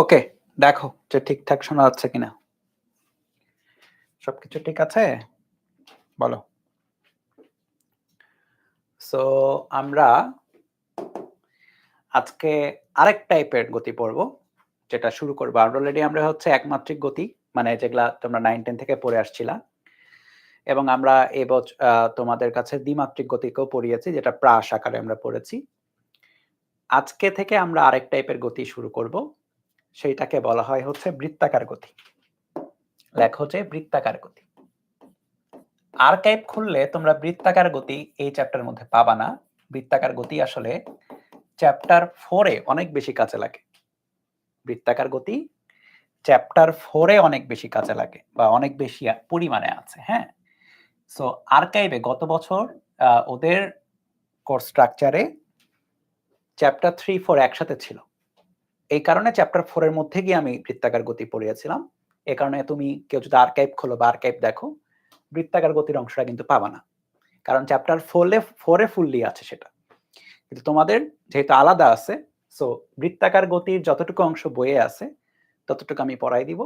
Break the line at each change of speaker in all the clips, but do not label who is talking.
ওকে, দেখো যে ঠিকঠাক শোনা যাচ্ছে কিনা। সবকিছু ঠিক আছে? বলো। সো আমরা আজকে আরেক টাইপের গতি পড়বো, যেটা শুরু করবো। অলরেডি আমরা হচ্ছে একমাত্রিক গতি, মানে যেগুলা তোমরা 9-10 থেকে পড়ে আসছিলা, এবং আমরা তোমাদের কাছে দ্বিমাত্রিক গতিকেও পড়িয়েছি, যেটা প্রাস আকারে আমরা পড়েছি। আজকে থেকে আমরা আরেক টাইপের গতি শুরু করব, সেইটাকে বলা হয় হচ্ছে বৃত্তাকার গতি। লেখো যে বৃত্তাকার গতি। আর্কাইভ খুললে তোমরা বৃত্তাকার গতি এই চ্যাপ্টারের মধ্যে পাবা না। বৃত্তাকার গতি আসলে চ্যাপ্টার 4-এ অনেক বেশি কাজে লাগে। বৃত্তাকার গতি চ্যাপ্টার 4-এ অনেক বেশি কাজে লাগে, বা অনেক বেশি পরিমাণে আছে। হ্যাঁ, সো আর্কাইভে গত বছর ওদের কোর্স স্ট্রাকচারে চ্যাপ্টার 3-4 একসাথে ছিল। এই কারণে চ্যাপ্টার 4-এর মধ্যে গিয়ে আমি বৃত্তাকার গতি পড়িয়েছিলাম। এই কারণে তুমি কেউ যদি আর্কাইভ খোলো বা আর্কাইভ দেখো, বৃত্তাকার গতির অংশটা কিন্তু পাবা না, কারণ চ্যাপ্টার 4-এ ফুললি আছে সেটা। কিন্তু তোমাদের যেহেতু আলাদা আছে, সো বৃত্তাকার গতির যতটুকু অংশ বইয়ে আছে ততটুকু আমি পড়াই দিব,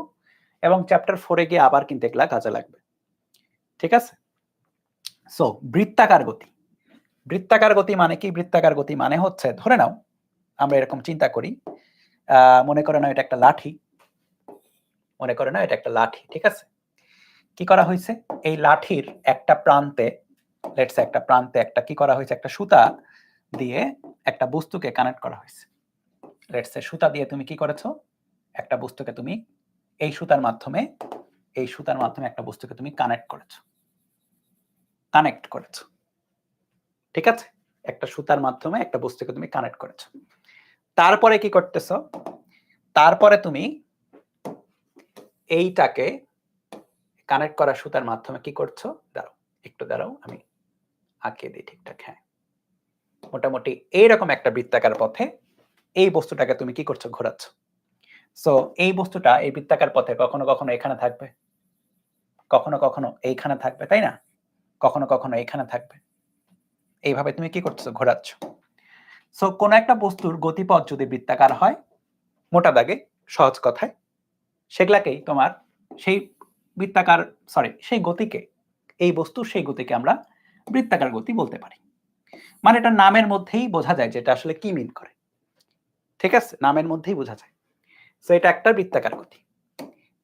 এবং চ্যাপ্টার 4-এ গিয়ে আবার কিন্তু এগুলা কাজে লাগবে। ঠিক আছে? সো বৃত্তাকার গতি। বৃত্তাকার গতি মানে কি? বৃত্তাকার গতি মানে হচ্ছে, ধরে নাও আমরা এরকম চিন্তা করি, মনে করে নাও এটা একটা লাঠি। মনে করে নাও এটা একটা লাঠি, ঠিক আছে? কি করা হয়েছে? এই লাঠির একটা প্রান্তে, লেটস সে একটা প্রান্তে একটা কি করা হয়েছে, একটা সুতা দিয়ে একটা বস্তুকে কানেক্ট করা হয়েছে। লেটস সে সুতা দিয়ে তুমি কি করেছো? একটা বস্তুকে তুমি এই সুতার মাধ্যমে একটা বস্তুকে তুমি কানেক্ট করেছো। ঠিক আছে? একটা সুতার মাধ্যমে একটা বস্তুকে তুমি কানেক্ট করেছো। তারপরে কি করতেছো? তারপরে তুমি এইটাকে কানেক্ট করা সুতার মাধ্যমে কি করছো? দাঁড়াও আমি আঁকিয়ে দিই ঠিকঠাক। হ্যাঁ, মোটামুটি এইরকম একটা বৃত্তাকার পথে এই বস্তুটাকে তুমি কি করছো? ঘোরাচ্ছ। সো এই বস্তুটা এই বৃত্তাকার পথে কখনো কখনো এখানে থাকবে, কখনো কখনো এইখানে থাকবে, তাই না? কখনো কখনো এখানে থাকবে। এইভাবে তুমি কি করছো? ঘোরাচ্ছ। সো কোন একটা বস্তুর গতিপথ যদি বৃত্তাকার হয়, মোটা দাগে সহজ কথায়, সেগুলাকেই তোমার সেই গতিকে, এই বস্তুর সেই গতিকে আমরা বৃত্তাকার গতি বলতে পারি। মানে এটা নামের মধ্যেই বোঝা যায় যেটা আসলে কি মিন করে। ঠিক আছে? নামের মধ্যেই বোঝা যায়। সো এটা একটা বৃত্তাকার গতি।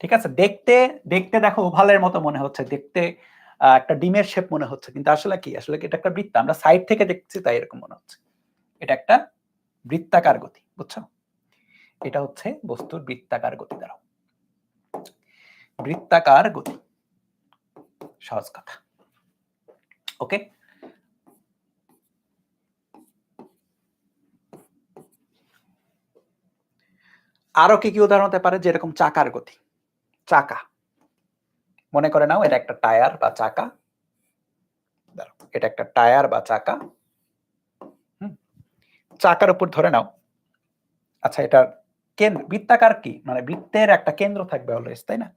ঠিক আছে? দেখতে দেখতে দেখো ওভালের মতো মনে হচ্ছে, দেখতে একটা ডিমের শেপ মনে হচ্ছে, কিন্তু আসলে কি? আসলে এটা একটা বৃত্ত। আমরা সাইড থেকে দেখছি তাই এরকম মনে হচ্ছে। এটা একটা বৃত্তাকার গতি, বুঝছো? এটা হচ্ছে বস্তুর বৃত্তাকার গতি। দাঁড়াও, বৃত্তাকার গতি, সহজ কথা। ওকে, আরো কি কি উদাহরণ হতে পারে? যেরকম চাকার গতি। চাকা, মনে করে নাও এটা একটা টায়ার বা চাকা। এটা একটা টায়ার বা চাকা। চাকার উপর ধরে নাও, আচ্ছা এটার বৃত্তাকার কি, মানে বৃত্তের একটা কেন্দ্র থাকবে অলওয়েজ, তাই না?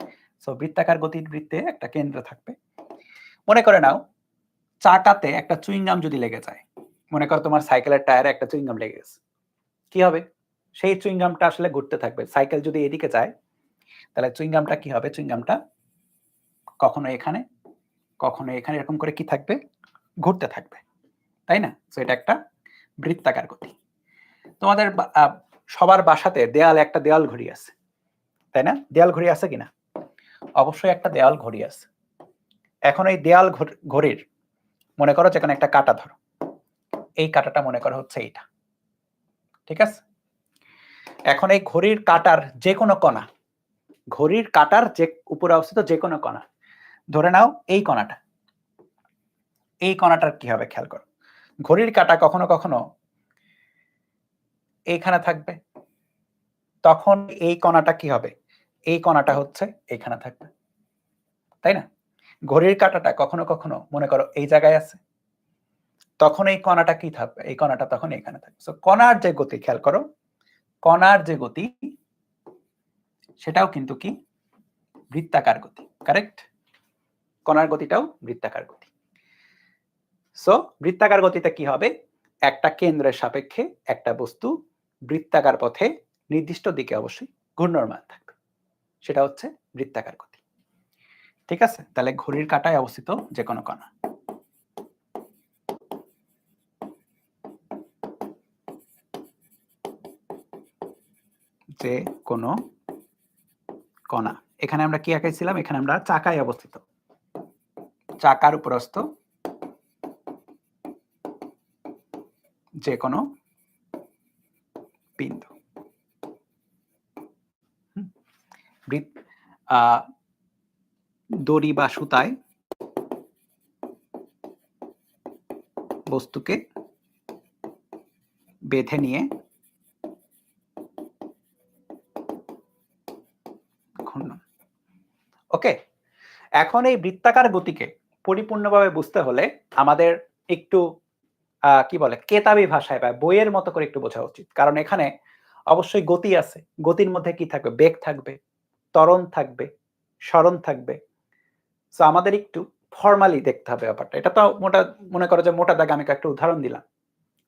সো বৃত্তাকার গতির বৃত্তে একটা কেন্দ্র থাকবে। মনে করে নাও চাকাতে একটা চুইংগাম যদি লেগে যায়, মনে করো তোমার সাইকেলের টায়ারে একটা চুইংগাম লেগে গেছে, কি হবে? সেই চুইংগামটা আসলে ঘুরতে থাকবে। সাইকেল যদি এদিকে যায়, তাহলে চুইংগামটা কি হবে? চুইংগামটা কখনো এখানে কখনো এখানে এরকম করে কি থাকবে? ঘুরতে থাকবে, তাই না? সো এটা একটা বৃত্তাকার গতি। তোমাদের সবার বাসাতে দেয়ালে একটা দেয়াল ঘড়ি আছে, তাই না? দেয়াল ঘড়ি আছে কিনা? অবশ্যই একটা দেয়াল ঘড়ি আছে। এখন এই দেয়াল ঘড়ির, মনে করো যেখানে একটা কাঁটা ধরো, এই কাঁটাটা মনে করো হচ্ছে এইটা, ঠিক আছে? এখন এই ঘড়ির কাঁটার যে কোনো কণা, ঘড়ির কাঁটার যে উপরে অবস্থিত যে কোনো কণা, ধরে নাও এই কণাটা, এই কণাটার কি হবে খেয়াল করো। ঘড়ির কাঁটা কখনো কখনো এইখানে থাকবে, তখন এই কণাটা কি হবে? এই কণাটা হচ্ছে এখানে থাকবে, তাই না? ঘড়ির কাঁটাটা কখনো কখনো মনে করো এই জায়গায় আছে, তখন এই কণাটা কি থাকবে? এই কণাটা তখন এখানে থাকবে। সো কণার যে গতি, খেয়াল করো, কণার যে গতি সেটাও কিন্তু কি? বৃত্তাকার গতি, কারেক্ট? কণার গতিটাও বৃত্তাকার গতি। সো বৃত্তাকার গতিতে কি হবে? একটা কেন্দ্রের সাপেক্ষে একটা বস্তু বৃত্তাকার পথে নির্দিষ্ট দিকে অবশ্যই ঘূর্ণায়মান থাকবে, সেটা হচ্ছে বৃত্তাকার গতি। ঠিক আছে, তাহলে ঘড়ির কাঁটায় অবস্থিত যে কোনো কণা, যে কোনো কণা, এখানে আমরা কি আঁকাইছিলাম, এখানে আমরা চাকায় অবস্থিত, চাকার উপরস্থ যে কোনো বিন্দু। দড়ি বা সুতায় বস্তুকে বেঁধে নিয়ে ঘূর্ণন। ওকে, এখন এই বৃত্তাকার গতিকে পরিপূর্ণভাবে বুঝতে হলে আমাদের একটু কি বলে কেতাবি ভাষায় বা বইয়ের মতো করে একটু বোঝা উচিত, কারণ এখানে অবশ্যই গতি আছে, গতির মধ্যে কি থাকবে, বেগ থাকবে, ত্বরণ থাকবে, সরণ থাকবে। সো আমাদের একটু ফর্মালি দেখতে হবে ব্যাপারটা। এটা তো মোটা মনে করো যে মোটা দাগে আমি একটা উদাহরণ দিলাম।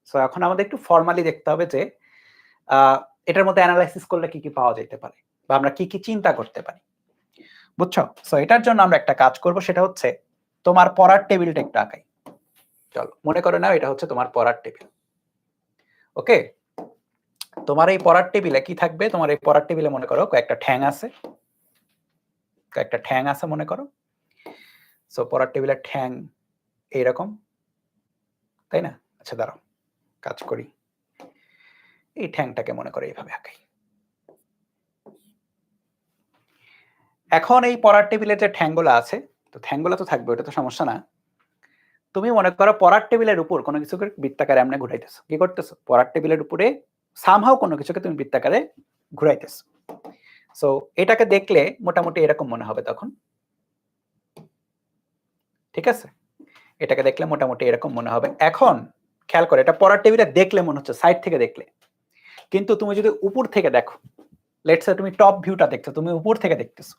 সো এখন আমাদের একটু ফর্মালি দেখতে হবে যে এটার মধ্যে অ্যানালাইসিস করলে কি কি পাওয়া যেতে পারে বা আমরা কি কি চিন্তা করতে পারি, বুঝছো? সো এটার জন্য আমরা একটা কাজ করব, সেটা হচ্ছে তোমার পড়ার টেবিলটা একটু আঁকাই। চলো মনে করে নাও এটা হচ্ছে তোমার পড়ার টেবিল। ওকে, তোমার এই পড়ার টেবিলে কি থাকবে, তোমার এই পড়ার টেবিলে মনে করো কয়েকটা ঠ্যাং আছে, কয়েকটা ঠ্যাং আছে মনে করো। সো পড়ার টেবিলের ঠ্যাং এইরকম, তাই না? আচ্ছা দাঁড়াও কাজ করি, এই ঠ্যাংটাকে মনে করে এইভাবে আঁকাই। এখন এই পড়ার টেবিলের যে ঠ্যাংগুলো আছে, তো ঠ্যাংগুলো তো থাকবে, ওটা তো সমস্যা না। তুমি মনে করো পড়ার টেবিলের উপর কোনো কিছুকে বৃত্তাকারে এমনি ঘুরাইতেছো, কি করতেছো, পড়ার টেবিলের উপরে সামহাও কোনো কিছুকে তুমি বৃত্তাকারে ঘুরাইতেছো। সো এটাকে দেখলে মোটামুটি এরকম মনে হবে তখন, ঠিক আছে? এটাকে দেখলে মোটামুটি এরকম মনে হবে। এখন খেয়াল করে, এটা পড়ার টেবিলে দেখলে মনে হচ্ছে সাইড থেকে দেখলে, কিন্তু তুমি যদি উপর থেকে দেখো, লেটস সে তুমি টপ ভিউটা দেখছো, তুমি উপর থেকে দেখতেছো,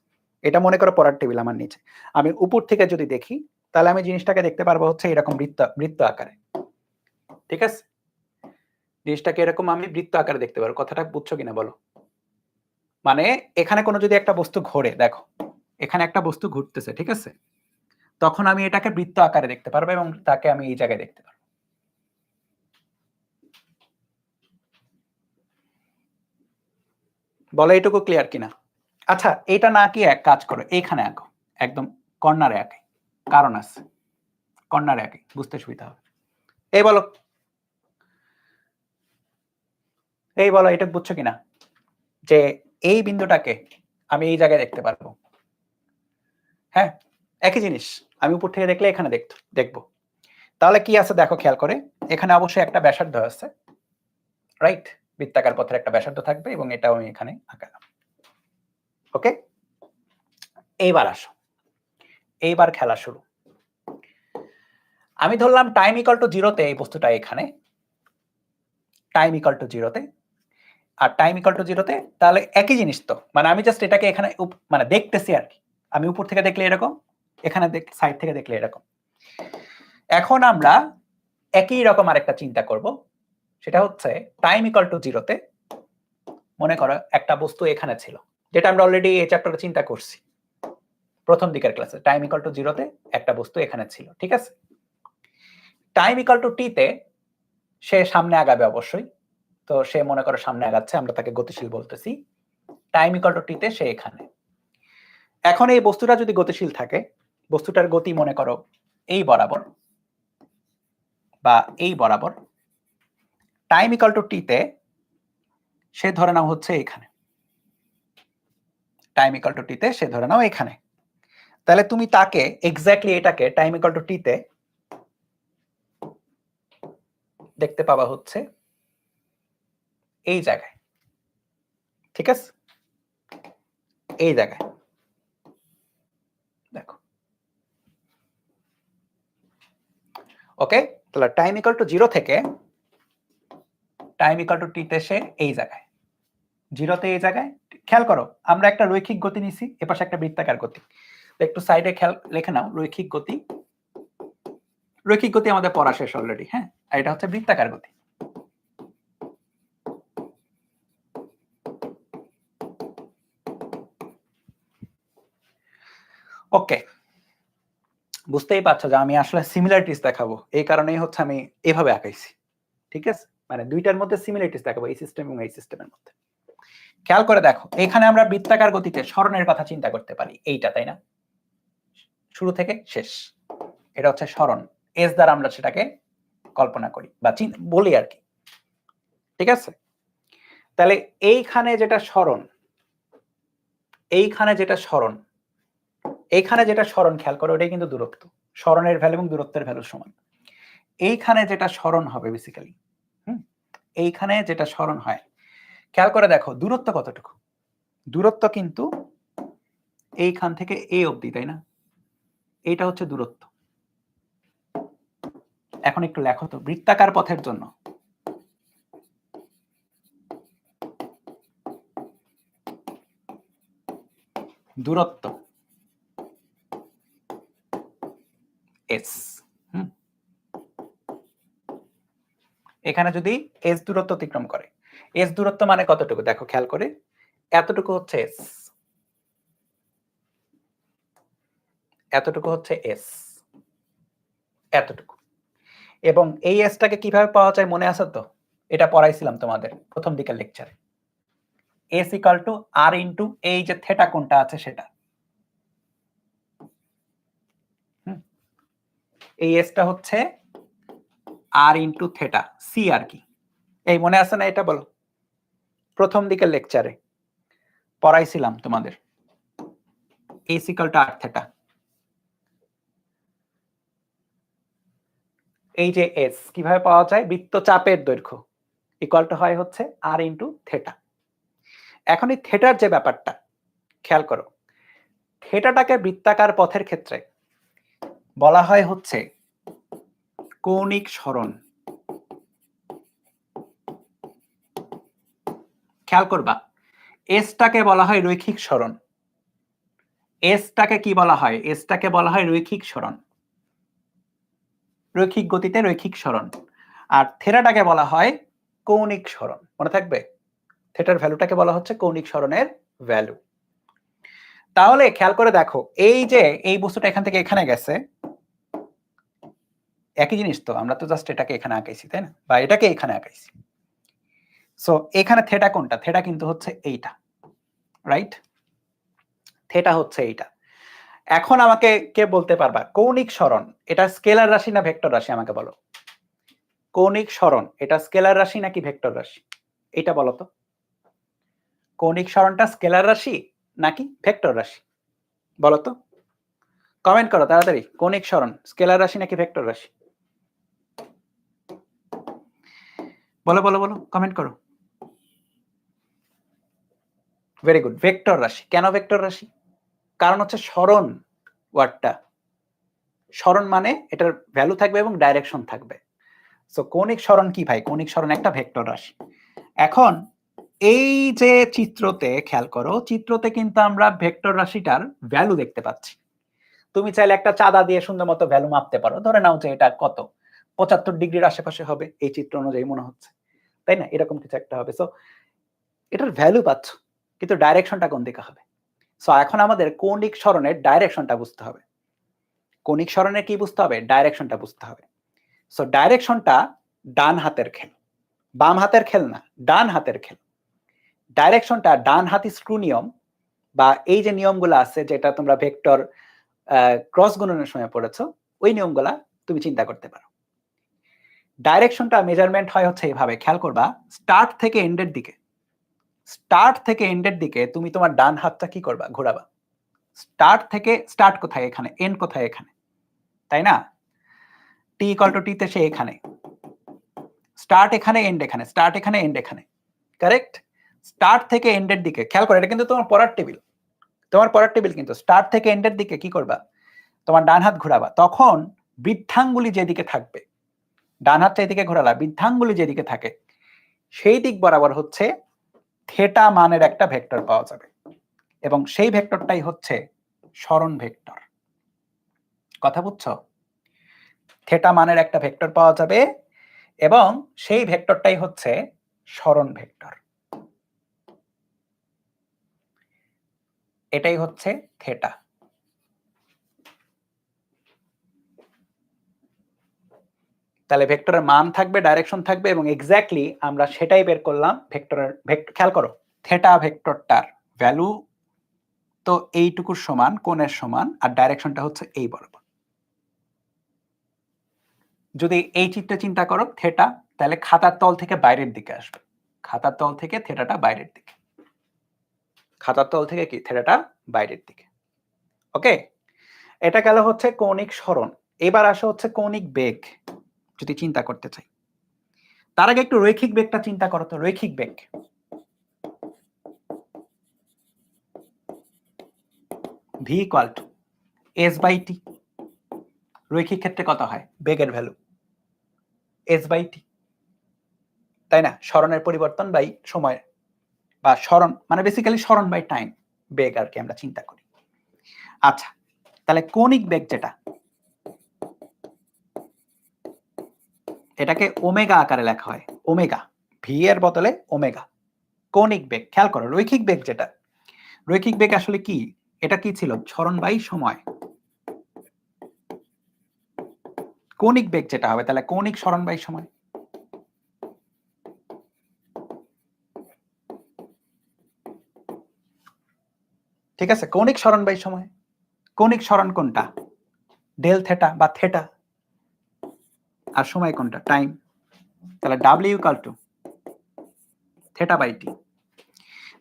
এটা মনে করো পড়ার টেবিল আমার নিচে, আমি উপর থেকে যদি দেখি তাহলে আমি জিনিসটাকে দেখতে পারবো হচ্ছে এরকম বৃত্ত বৃত্ত আকারে, ঠিক আছে? জিনিসটাকে এরকম আমি বৃত্ত আকারে দেখতে পারবো। কথাটা বুঝছো কিনা বলো? মানে এখানে কোনো যদি একটা বস্তু ঘোরে, দেখো এখানে একটা বস্তু ঘুরতেছে, ঠিক আছে? তখন আমি এটাকে বৃত্ত আকারে দেখতে পারবো এবং তাকে আমি এই জায়গায় দেখতে পারবো। বলো এটুকু ক্লিয়ার কিনা? আচ্ছা এটা না কি এক কাজ করো, এইখানে আঁকো, একদম কর্নারে আঁকাই, কারণ আছে, কর্নারে আঁকাই, বুঝতে সুবিধা হবে। এই বলো, এই বলো এটা বুঝছো কিনা যে এই বিন্দুটাকে আমি এই জায়গায় দেখতে পারবো? হ্যাঁ, একই জিনিস, আমি উপর থেকে দেখলে এখানে দেখবো। তাহলে কি আছে দেখো খেয়াল করে, এখানে অবশ্যই একটা ব্যাসার্ধ আছে, রাইট? বৃত্তাকার পথের একটা ব্যাসার্ধ থাকবে এবং এটাও আমি এখানে আঁকালাম। ওকে, এইবার আসো, এইবার খেলা শুরু। আমি ধরলাম টাইম ইকুয়াল টু 0 তে এই বস্তুটা এখানে, টাইম ইকুয়াল টু 0 তে, আর টাইম ইকুয়াল টু 0 তে, তাহলে একই জিনিস তো, মানে আমি জাস্ট এটাকে এখানে মানে দেখতেছি আর কি। আমি উপর থেকে দেখলে এরকম, এখানে সাইড থেকে দেখলে এরকম। এখন আমরা একই রকম আরেকটা চিন্তা করব, সেটা হচ্ছে টাইম ইকুয়াল টু 0 তে মনে করো একটা বস্তু এখানে ছিল, যেটা আমরা অলরেডি এই চ্যাপ্টারে চিন্তা করছি প্রথম দিকের ক্লাসে। টাইম ইকুয়াল টু 0 তে একটা বস্তু এখানে ছিল, ঠিক আছে? টাইম ইকুয়াল টু টি তে সে সামনে আগাবে অবশ্যই, তো সে মনে করো সামনে আগাচ্ছে, আমরা তাকে গতিশীল বলতেছি। টাইম ইকুয়াল টু টি তে সে এখানে। এখন এই বস্তুটা যদি গতিশীল থাকে, বস্তুটার গতি মনে করো এই বরাবর বা এই বরাবর, টাইম ইকুয়াল টু টি তে সে ধরে নাও হচ্ছে এখানে, টাইম ইকুয়াল টু টি তে সে ধরে নাও এখানে। তাহলে তুমি তাকে এক্স্যাক্টলি এটাকে টাইম ইকুয়াল টু টি তে দেখতে পাবা হচ্ছে এই জায়গায়, ঠিক আছে? এই জায়গায় দেখো, ওকে? তাহলে টাইম ইকুয়াল টু 0 থেকে টাইম ইকুয়াল টু টি তে সে এই জায়গায়, 0 তে এই জায়গায়। খেয়াল করো আমরা একটা রৈখিক গতি নিছি, এপাশে একটা বৃত্তাকার গতি, একটু সাইডে খেয়াল লিখে নাও, রৈখিক গতি। রৈখিক গতি আমাদের পড়া শেষ অলরেডি, হ্যাঁ? আর এটা হচ্ছে বৃত্তাকার গতি। ওকে, বুঝতেই পারছো যে আমি আসলে সিমিলারিটিস দেখাবো, এই কারণেই হচ্ছে আমি এভাবে আঁকাইছি। ঠিক আছে, মানে দুইটার মধ্যে সিমিলারিটিস দেখাবো, এই সিস্টেম এবং এই সিস্টেমের মধ্যে। খেয়াল করে দেখো, এখানে আমরা বৃত্তাকার গতিতে সরণের কথা চিন্তা করতে পারি, এইটা তাই না, শুরু থেকে শেষ, এটা হচ্ছে সরণ, এস দ্বারা আমরা সেটাকে কল্পনা করি বা বলি আর কি। ঠিক আছে, তাহলে এইখানে যেটা সরণ, এইখানে যেটা সরণ, এইখানে যেটা সরণ, খেয়াল করো ওটাই কিন্তু দূরত্ব, সরণের ভ্যালু এবং দূরত্বের ভ্যালু সমান। এইখানে যেটা সরণ হবে বেসিক্যালি, এইখানে যেটা সরণ হয়, খেয়াল করে দেখো দূরত্ব কতটুকু, দূরত্ব কিন্তু এইখান থেকে এই অবধি, তাই না, এইটা হচ্ছে দূরত্ব। এখন একটু লেখো তো, বৃত্তাকার পথের জন্য দূরত্ব এস, এখানে যদি এস দূরত্ব অতিক্রম করে, এস দূরত্ব মানে কতটুকু দেখো খেয়াল করে, এতটুকু হচ্ছে এস, এতটুকু হচ্ছে এস, এতটুকু। এবং এই এসটাকে কিভাবে পাওয়া যায় মনে আছে তো, এটা পড়াইছিলাম তোমাদের প্রথম দিকের লেকচারে, S equal to R into এই যে থেটা কোণটা আছে সেটা, এই এসটা হচ্ছে আর ইনটু থেটা, সি আর কি, এই মনে আছে না, এটা বলো প্রথম দিকের লেকচারে পড়াইছিলাম তোমাদের, S equal to R theta. এই যে এস কিভাবে পাওয়া যায়, বৃত্তচাপের দৈর্ঘ্য ইকুয়াল টু হয় হচ্ছে আর ইনটু থেটা। এখন এই থেটার যে ব্যাপারটা খেয়াল করো, থেটাটাকে বৃত্তাকার পথের ক্ষেত্রে বলা হয় হচ্ছে কৌণিক সরণ। খেয়াল করবা, এসটাকে বলা হয় রৈখিক সরণ, এসটাকে কি বলা হয়, এসটাকে বলা হয় রৈখিক সরণ, রৈখিক গতিতে রৈখিক সরণ। আর থেটাটাকে বলা হয় কৌণিক সরণ, মনে থাকবে, থেটার ভ্যালুটাকে বলা হচ্ছে কৌণিক সরণের ভ্যালু। তাহলে খেয়াল করে দেখো, এই যে এই বস্তুটা এখান থেকে এখানে গেছে, একই জিনিস তো, আমরা তো জাস্ট এটাকে এখানে আঁকাইছি তাই না, বা এটাকে এখানে আঁকাইছি। সো এখানে থেটা কোনটা, থেটা কিন্তু হচ্ছে এইটা, রাইট, থেটা হচ্ছে এইটা। এখন আমাকে কে বলতে পারবা কৌণিক সরণ এটা স্কেলার রাশি না ভেক্টর রাশি, আমাকে বলো, কৌণিক সরণ এটা স্কেলার রাশি নাকি ভেক্টর রাশি, এটা বলো তো, কৌণিক সরণটা স্কেলার রাশি নাকি ভেক্টর রাশি, বলো তো, কমেন্ট করো তাড়াতাড়ি, কৌণিক সরণ স্কেলার রাশি নাকি ভেক্টর রাশি, বলো বলো বলো, কমেন্ট করো। ভেরি গুড, ভেক্টর রাশি। কেন ভেক্টর রাশি, কারণ হচ্ছে সরণ ওয়ার্ডটা, সরণ মানে এটার ভ্যালু থাকবে এবং ডাইরেকশন থাকবে। সো কৌণিক সরণ কি ভাই, কৌণিক সরণ একটা ভেক্টর রাশি। এখন এই যে চিত্রতে খেয়াল করো, চিত্রতে কিন্তু আমরা ভেক্টর রাশিটার ভ্যালু দেখতে পাচ্ছি। তুমি চাইলে একটা চাঁদা দিয়ে সুন্দর মতো ভ্যালু মাপতে পারো, ধরে নাও যে এটা কত 75 ডিগ্রির আশেপাশে হবে এই চিত্র অনুযায়ী মনে হচ্ছে, তাই না, এরকম কিছু একটা হবে। সো এটার ভ্যালু পাচ্ছ, কিন্তু ডাইরেকশনটা কোন দিকে হবে। সো এখন আমাদের কৌণিক সরণের ডাইরেকশনটা বুঝতে হবে, কৌণিক সরণের কি বুঝতে হবে, ডাইরেকশনটা বুঝতে হবে। সো ডাইরেকশনটা ডান হাতের খেল, বাম হাতের খেল না, ডান হাতের খেল। ডাইরেকশনটা ডান হাতি স্ক্রু নিয়ম বা এই যে নিয়মগুলো আছে যেটা তোমরা ভেক্টর ক্রস গুণনের সময় পড়েছো, ওই নিয়মগুলা তুমি চিন্তা করতে পারো। ডাইরেকশনটা মেজারমেন্ট হয় হচ্ছে এভাবে, খেয়াল করবা, স্টার্ট থেকে এন্ডের দিকে, স্টার্ট থেকে এন্ডের দিকে তুমি তোমার ডান হাতটা কি করবা, ঘোরাবা। স্টার্ট থেকে, স্টার্ট কোথায় এখানে, এন্ড কোথায় এখানে, তাই না, টি ইকুয়াল টু টি তে সে এখানে, স্টার্ট এখানে এন্ড এখানে, স্টার্ট এখানে এন্ড এখানে, কারেক্ট। স্টার্ট থেকে এন্ডের দিকে খেয়াল করো, এটা কিন্তু তোমার পড়ার টেবিল, তোমার পড়ার টেবিল কিন্তু স্টার্ট থেকে এন্ডের দিকে কি করবা, তোমার ডান হাত ঘোরাবা, তখন বৃদ্ধাঙ্গুলি যেদিকে থাকবে, ডান হাতটা এদিকে ঘোরালা, বৃদ্ধাঙ্গুলি যেদিকে থাকে সেই দিক বরাবর হচ্ছে থেটা মানের একটা ভেক্টর পাওয়া যাবে, এবং সেই ভেক্টরটাই হচ্ছে সরণ ভেক্টর। কথা বুঝছো, থেটা মানের একটা ভেক্টর পাওয়া যাবে এবং সেই ভেক্টরটাই হচ্ছে সরণ ভেক্টর, এটাই হচ্ছে থেটা। তাহলে ভেক্টরের মান থাকবে, ডাইরেকশন থাকবে, এবং এক্স্যাক্টলি আমরা সেটাই বের করলাম ভেক্টরের খেয়াল করো থিটা ভেক্টরটার ভ্যালু তো এইটুকুর সমান, কোণের সমান, আর ডাইরেকশনটা হচ্ছে এই বরাবর। যদি এই চিত্রে চিন্তা করো থিটা, তাহলে খাতার তল থেকে বাইরের দিকে আসবে, খাতার তল থেকে থিটাটা বাইরের দিকে, খাতার তল থেকে কি থিটাটা বাইরের দিকে। ওকে, এটা গেল হচ্ছে কৌণিক সরণ। এবার আসা হচ্ছে কৌণিক বেগ। যদি চিন্তা করতে চাই, তার আগে একটু রৈখিক বেগটা চিন্তা করো তো। রৈখিক বেগ v equal to s by t। রৈখিক ক্ষেত্রে কত হয় বেগের ভ্যালু? s বাই t, তাই না? সরণের পরিবর্তন বাই সময়, বা সরণ মানে বেসিক্যালি সরণ বাই টাইম, বেগ আর কি আমরা চিন্তা করি। আচ্ছা, তাহলে কৌণিক বেগ যেটা, এটাকে ওমেগা আকারে লেখা হয়, ওমেগা, ভি এর বদলে ওমেগা। কৌণিক বেগ, খেয়াল করো রৈখিক বেগ যেটা, রৈখিক বেগ আসলে কি? এটা কি ছিল? সরণ বাই সময়। কৌণিক বেগ যেটা হবে, তাহলে কৌণিক সরণ বাই সময়। ঠিক আছে, কৌণিক সরণ বাই সময়। কৌণিক সরণ কোনটা? ডেল থেটা বা থেটা, আর সময় কোনটা? টাইম। তাহলে W equal to theta by T.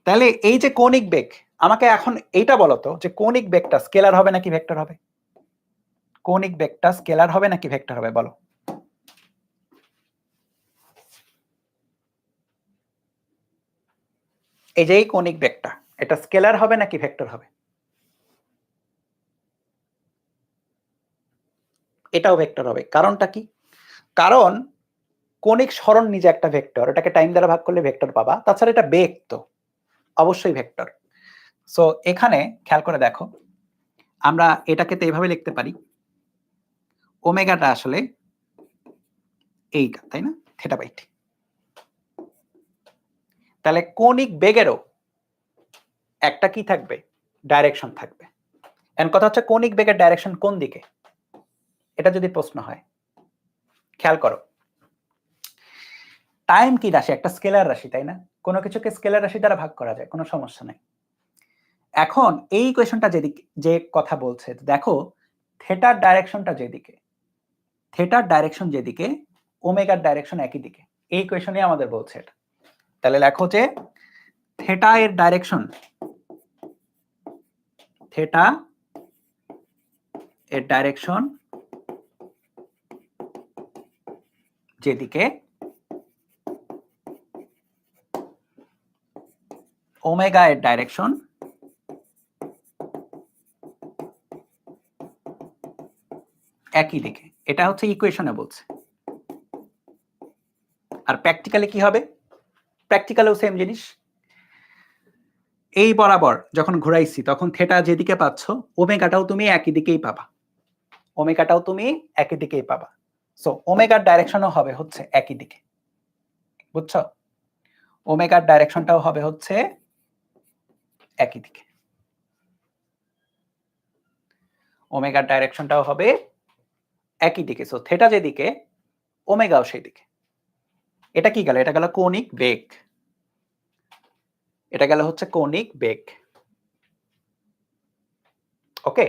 তাহলে এই যে কৌণিক বেগ, আমাকে এখন এইটা বলো তো যে কৌণিক বেগটা স্কেলার হবে নাকি ভেক্টর হবে? কৌণিক বেগটা স্কেলার হবে নাকি ভেক্টর হবে বলো? এই যে এই কৌণিক বেগটা, এটা স্কেলার হবে নাকি ভেক্টর হবে? এটাও ভেক্টর হবে। কারণটা কি? কারণ কৌণিক সরণ নিজে একটা ভেক্টর, এটাকে টাইম দ্বারা ভাগ করলে ভেক্টর পাবা। তাছাড়া এটা বেগ, তো অবশ্যই ভেক্টর। সো এখানে খেয়াল করে দেখো, আমরা এটাকে তো এইভাবে লিখতে পারি, ওমেগাটা আসলে এইটা, তাই না? Theta by T. তাহলে কৌণিক বেগেরও একটা কি থাকবে? ডাইরেকশন থাকবে। এন্ড কথা হচ্ছে কৌণিক বেগের ডাইরেকশন কোন দিকে, এটা যদি প্রশ্ন হয়, খেয়াল করো টাইম কি রাশি? একটা স্কেলার রাশি, তাই না? কোনো কিছুকে স্কেলার রাশি দ্বারা ভাগ করা যায়, কোনো সমস্যা নাই। এখন এই কোয়েশনটা যেদিকে, যে কথা বলছে, দেখো থেটার ডাইরেকশনটা যেদিকে, থেটার ডাইরেকশন যেদিকে, ওমেগার ডাইরেকশন একই দিকে। এই কোয়েশনে আমাদের বলছে এটা। তাহলে লেখো যে থেটা এর ডাইরেকশন, থেটা এর ডাইরেকশন যেদিকে, ওমেগা এর ডাইরেকশন একই দিকে। এটা হচ্ছে ইকুয়েশনে বলছে। আর প্র্যাকটিক্যালি কি হবে? প্র্যাকটিক্যালেও সেম জিনিস। এই বরাবর যখন ঘুরাইছি তখন থেটা যেদিকে পাচ্ছ, ওমেগাটাও তুমি একই দিকেই পাবা, ওমেগাটাও তুমি একই দিকেই পাবা। সো ওমেগার ডাইরেকশনও হবে হচ্ছে একই দিকে, বুঝছো? ওমেগার ডাইরেকশনটাও হবে হচ্ছে একই দিকে, ওমেগার ডাইরেকশনটাও হবে একই দিকে। সো থেটা যেদিকে, ওমেগাও সেই দিকে। এটা কি গেল? এটা গেল কৌণিক বেগ, এটা গেল হচ্ছে কৌণিক বেগ। ওকে,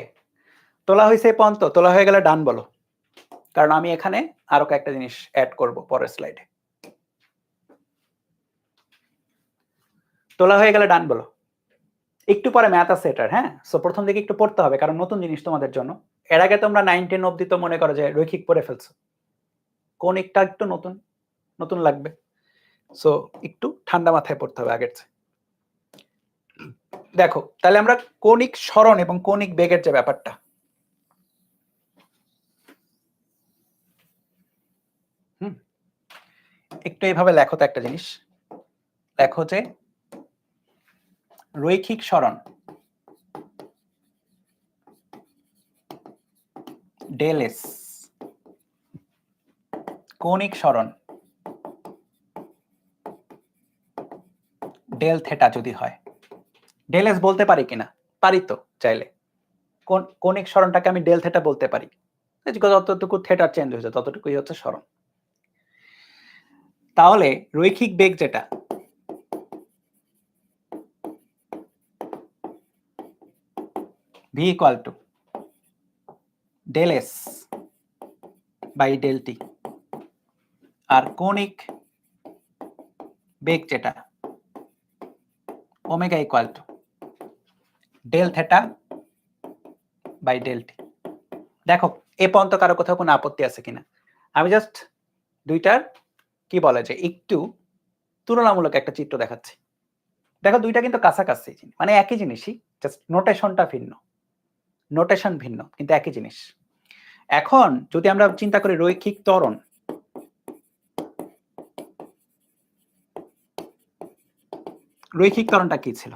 তোলা হয়েছে পর্যন্ত? তোলা হয়ে গেলে ডান বলো, কারণ আমি এখানে আরো কয়েকটা জিনিস অ্যাড করব পরের স্লাইডে। তোলা হয়ে গেলে ডান বলো। একটু পরে ম্যাথ আছে এটার, হ্যাঁ? সো প্রথম দিকে একটু পড়তে হবে, কারণ নতুন জিনিস তোমাদের জন্য। এর আগে তোমরা 9 10 অবধি তো মনে করো যে রৈখিক পড়ে ফেলছো, কৌণিকটা একটু নতুন নতুন লাগবে। সো একটু ঠান্ডা মাথায় পড়তে হবে আগের চেয়ে। দেখো তাহলে আমরা কৌণিক সরণ এবং কৌণিক বেগের যে ব্যাপারটা, একটু এইভাবে লেখো তো একটা জিনিস। লেখো যে রৈখিক সরণ ডেল এস, কৌণিক সরণ ডেল থেটা যদি হয়, ডেল এস বলতে পারি কিনা? পারি তো চাইলে। কৌণিক সরণটাকে আমি ডেল থেটা বলতে পারি, যতটুকু থেটা চেঞ্জ হয়েছে ততটুকুই হচ্ছে সরণ। তাহলে রৈখিক বেগ যেটা v equal to del s by del t, আর কৌণিক বেগ যেটা omega equal to del theta by del T. দেখো এ পর্যন্ত কারো কোথাও কোনো আপত্তি আছে কিনা? আমি জাস্ট দুইটার কি বলে যে একটু তুলনামূলক একটা চিত্র দেখাচ্ছি। দেখো দুইটা কিন্তু কাছাকাছি, মানে একই জিনিসই, জাস্ট নোটেশনটা ভিন্ন, নোটেশন ভিন্ন কিন্তু একই জিনিস। এখন যদি আমরা চিন্তা করি রৈখিক ত্বরণ, রৈখিক ত্বরণটা কি ছিল?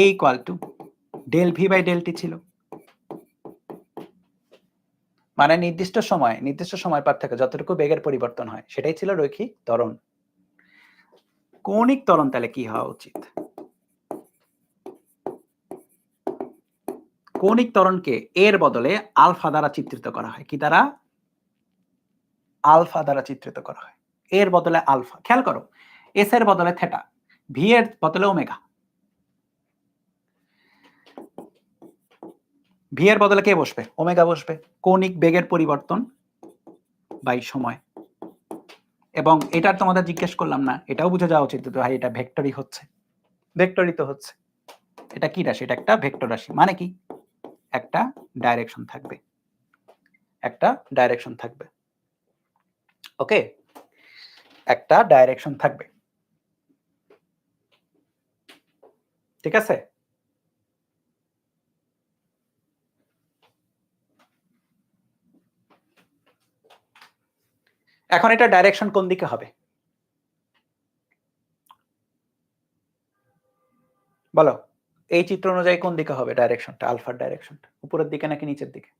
a equal to del V by del T ছিল, মানে নির্দিষ্ট সময় পার্থক্যে যতটুকু বেগের পরিবর্তন হয় সেটাই ছিল রৈখিক ত্বরণ। কৌণিক ত্বরণ তাহলে কি হওয়া উচিত? কৌণিক ত্বরণকে এর বদলে আলফা দ্বারা চিত্রিত করা হয়। কি দ্বারা? আলফা দ্বারা চিত্রিত করা হয়। এর বদলে আলফা। খেয়াল করো, এস এর বদলে থেটা, ভি এর বদলে ওমেগা। ভি এর বদলে কে বসবে? ওমেগা বসবে। কৌণিক বেগের পরিবর্তন বাই সময়। এবং এটা তোমাদের জিজ্ঞেস করলাম না, এটাও বুঝে যাওয়া উচিত ভাই এটা ভেক্টরই হচ্ছে, ভেক্টরই তো হচ্ছে। এটা কি রাশি? এটা একটা ভেক্টর রাশি, মানে কি একটা ডাইরেকশন থাকবে, একটা ডাইরেকশন থাকবে। ওকে, একটা ডাইরেকশন থাকবে, ঠিক আছে? এখন এটা ডাইরেকশন কোন দিকে হবে বলো? এই চিত্র অনুযায়ী কোন দিকে হবে ডাইরেকশনটা? আলফার ডাইরেকশনটা উপরের দিকে নাকি নিচের দিকে?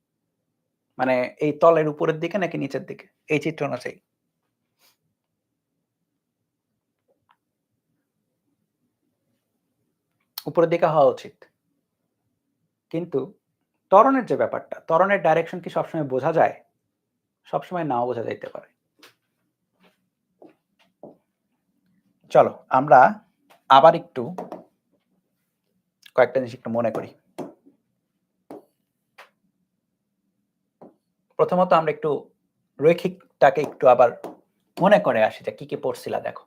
মানে এই তলের উপরের দিকে নাকি নিচের দিকে এই চিত্র অনুযায়ী? উপরের দিকে হওয়া উচিত, কিন্তু ত্বরণের যে ব্যাপারটা, ত্বরণের ডাইরেকশন কি সবসময় বোঝা যায়? সবসময় নাও বোঝা যাইতে পারে। চলো আমরা আবার একটু কয়েকটা জিনিস একটু মনে করি। প্রথমত আমরা একটু রৈখিকটাকে একটু আবার মনে করে আসি যে কি কি পড়ছিলা। দেখো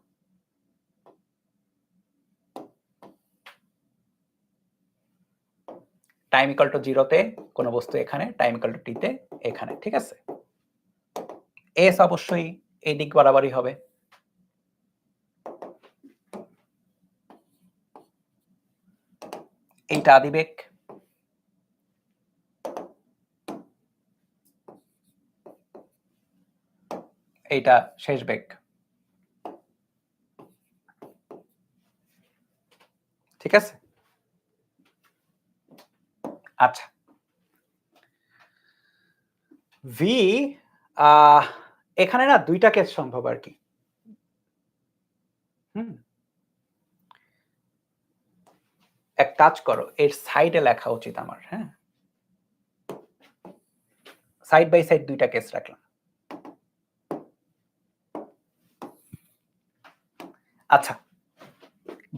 টাইম ইকুয়াল টু 0 তে কোনো বস্তু এখানে, টাইম ইকুয়াল টু t তে এখানে, ঠিক আছে? s অবশ্যই এই দিক বরাবরই হবে। এইটা আদিবেগ, এইটা শেষ বেগ, ঠিক আছে? আচ্ছা, ভি এখানে না দুইটা কেস সম্ভব আর কি। এক কাজ করো, এর সাইডে লেখা উচিত আমার, হ্যাঁ, সাইড বাই সাইড দুইটা কেস রাখলাম। আচ্ছা,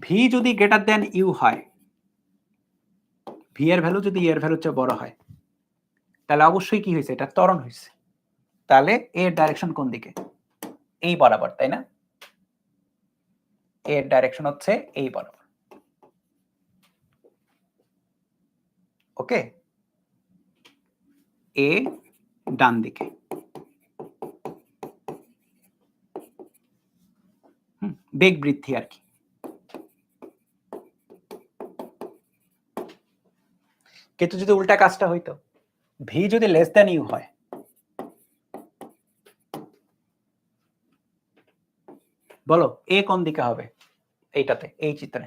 ভি যদি গ্রেটার দেন ইউ হয়, ভি এর ভ্যালু যদি এর ভ্যালুর চেয়ে বড় হয়, তাহলে অবশ্যই কি হয়েছে? এটা ত্বরণ হয়েছে। তাহলে এর ডাইরেকশন কোন দিকে? এই বরাবর, তাই না? এর ডাইরেকশন হচ্ছে এই বরাবর। ওকে, এ ডান দিকে, বেগ বৃদ্ধি আর কি। কিন্তু যদি উল্টা কাজটা হইতো, ভি যদি লেস দেন ইউ হয়, বলো এ কোন দিকে হবে? এইটাতে, এই চিত্রে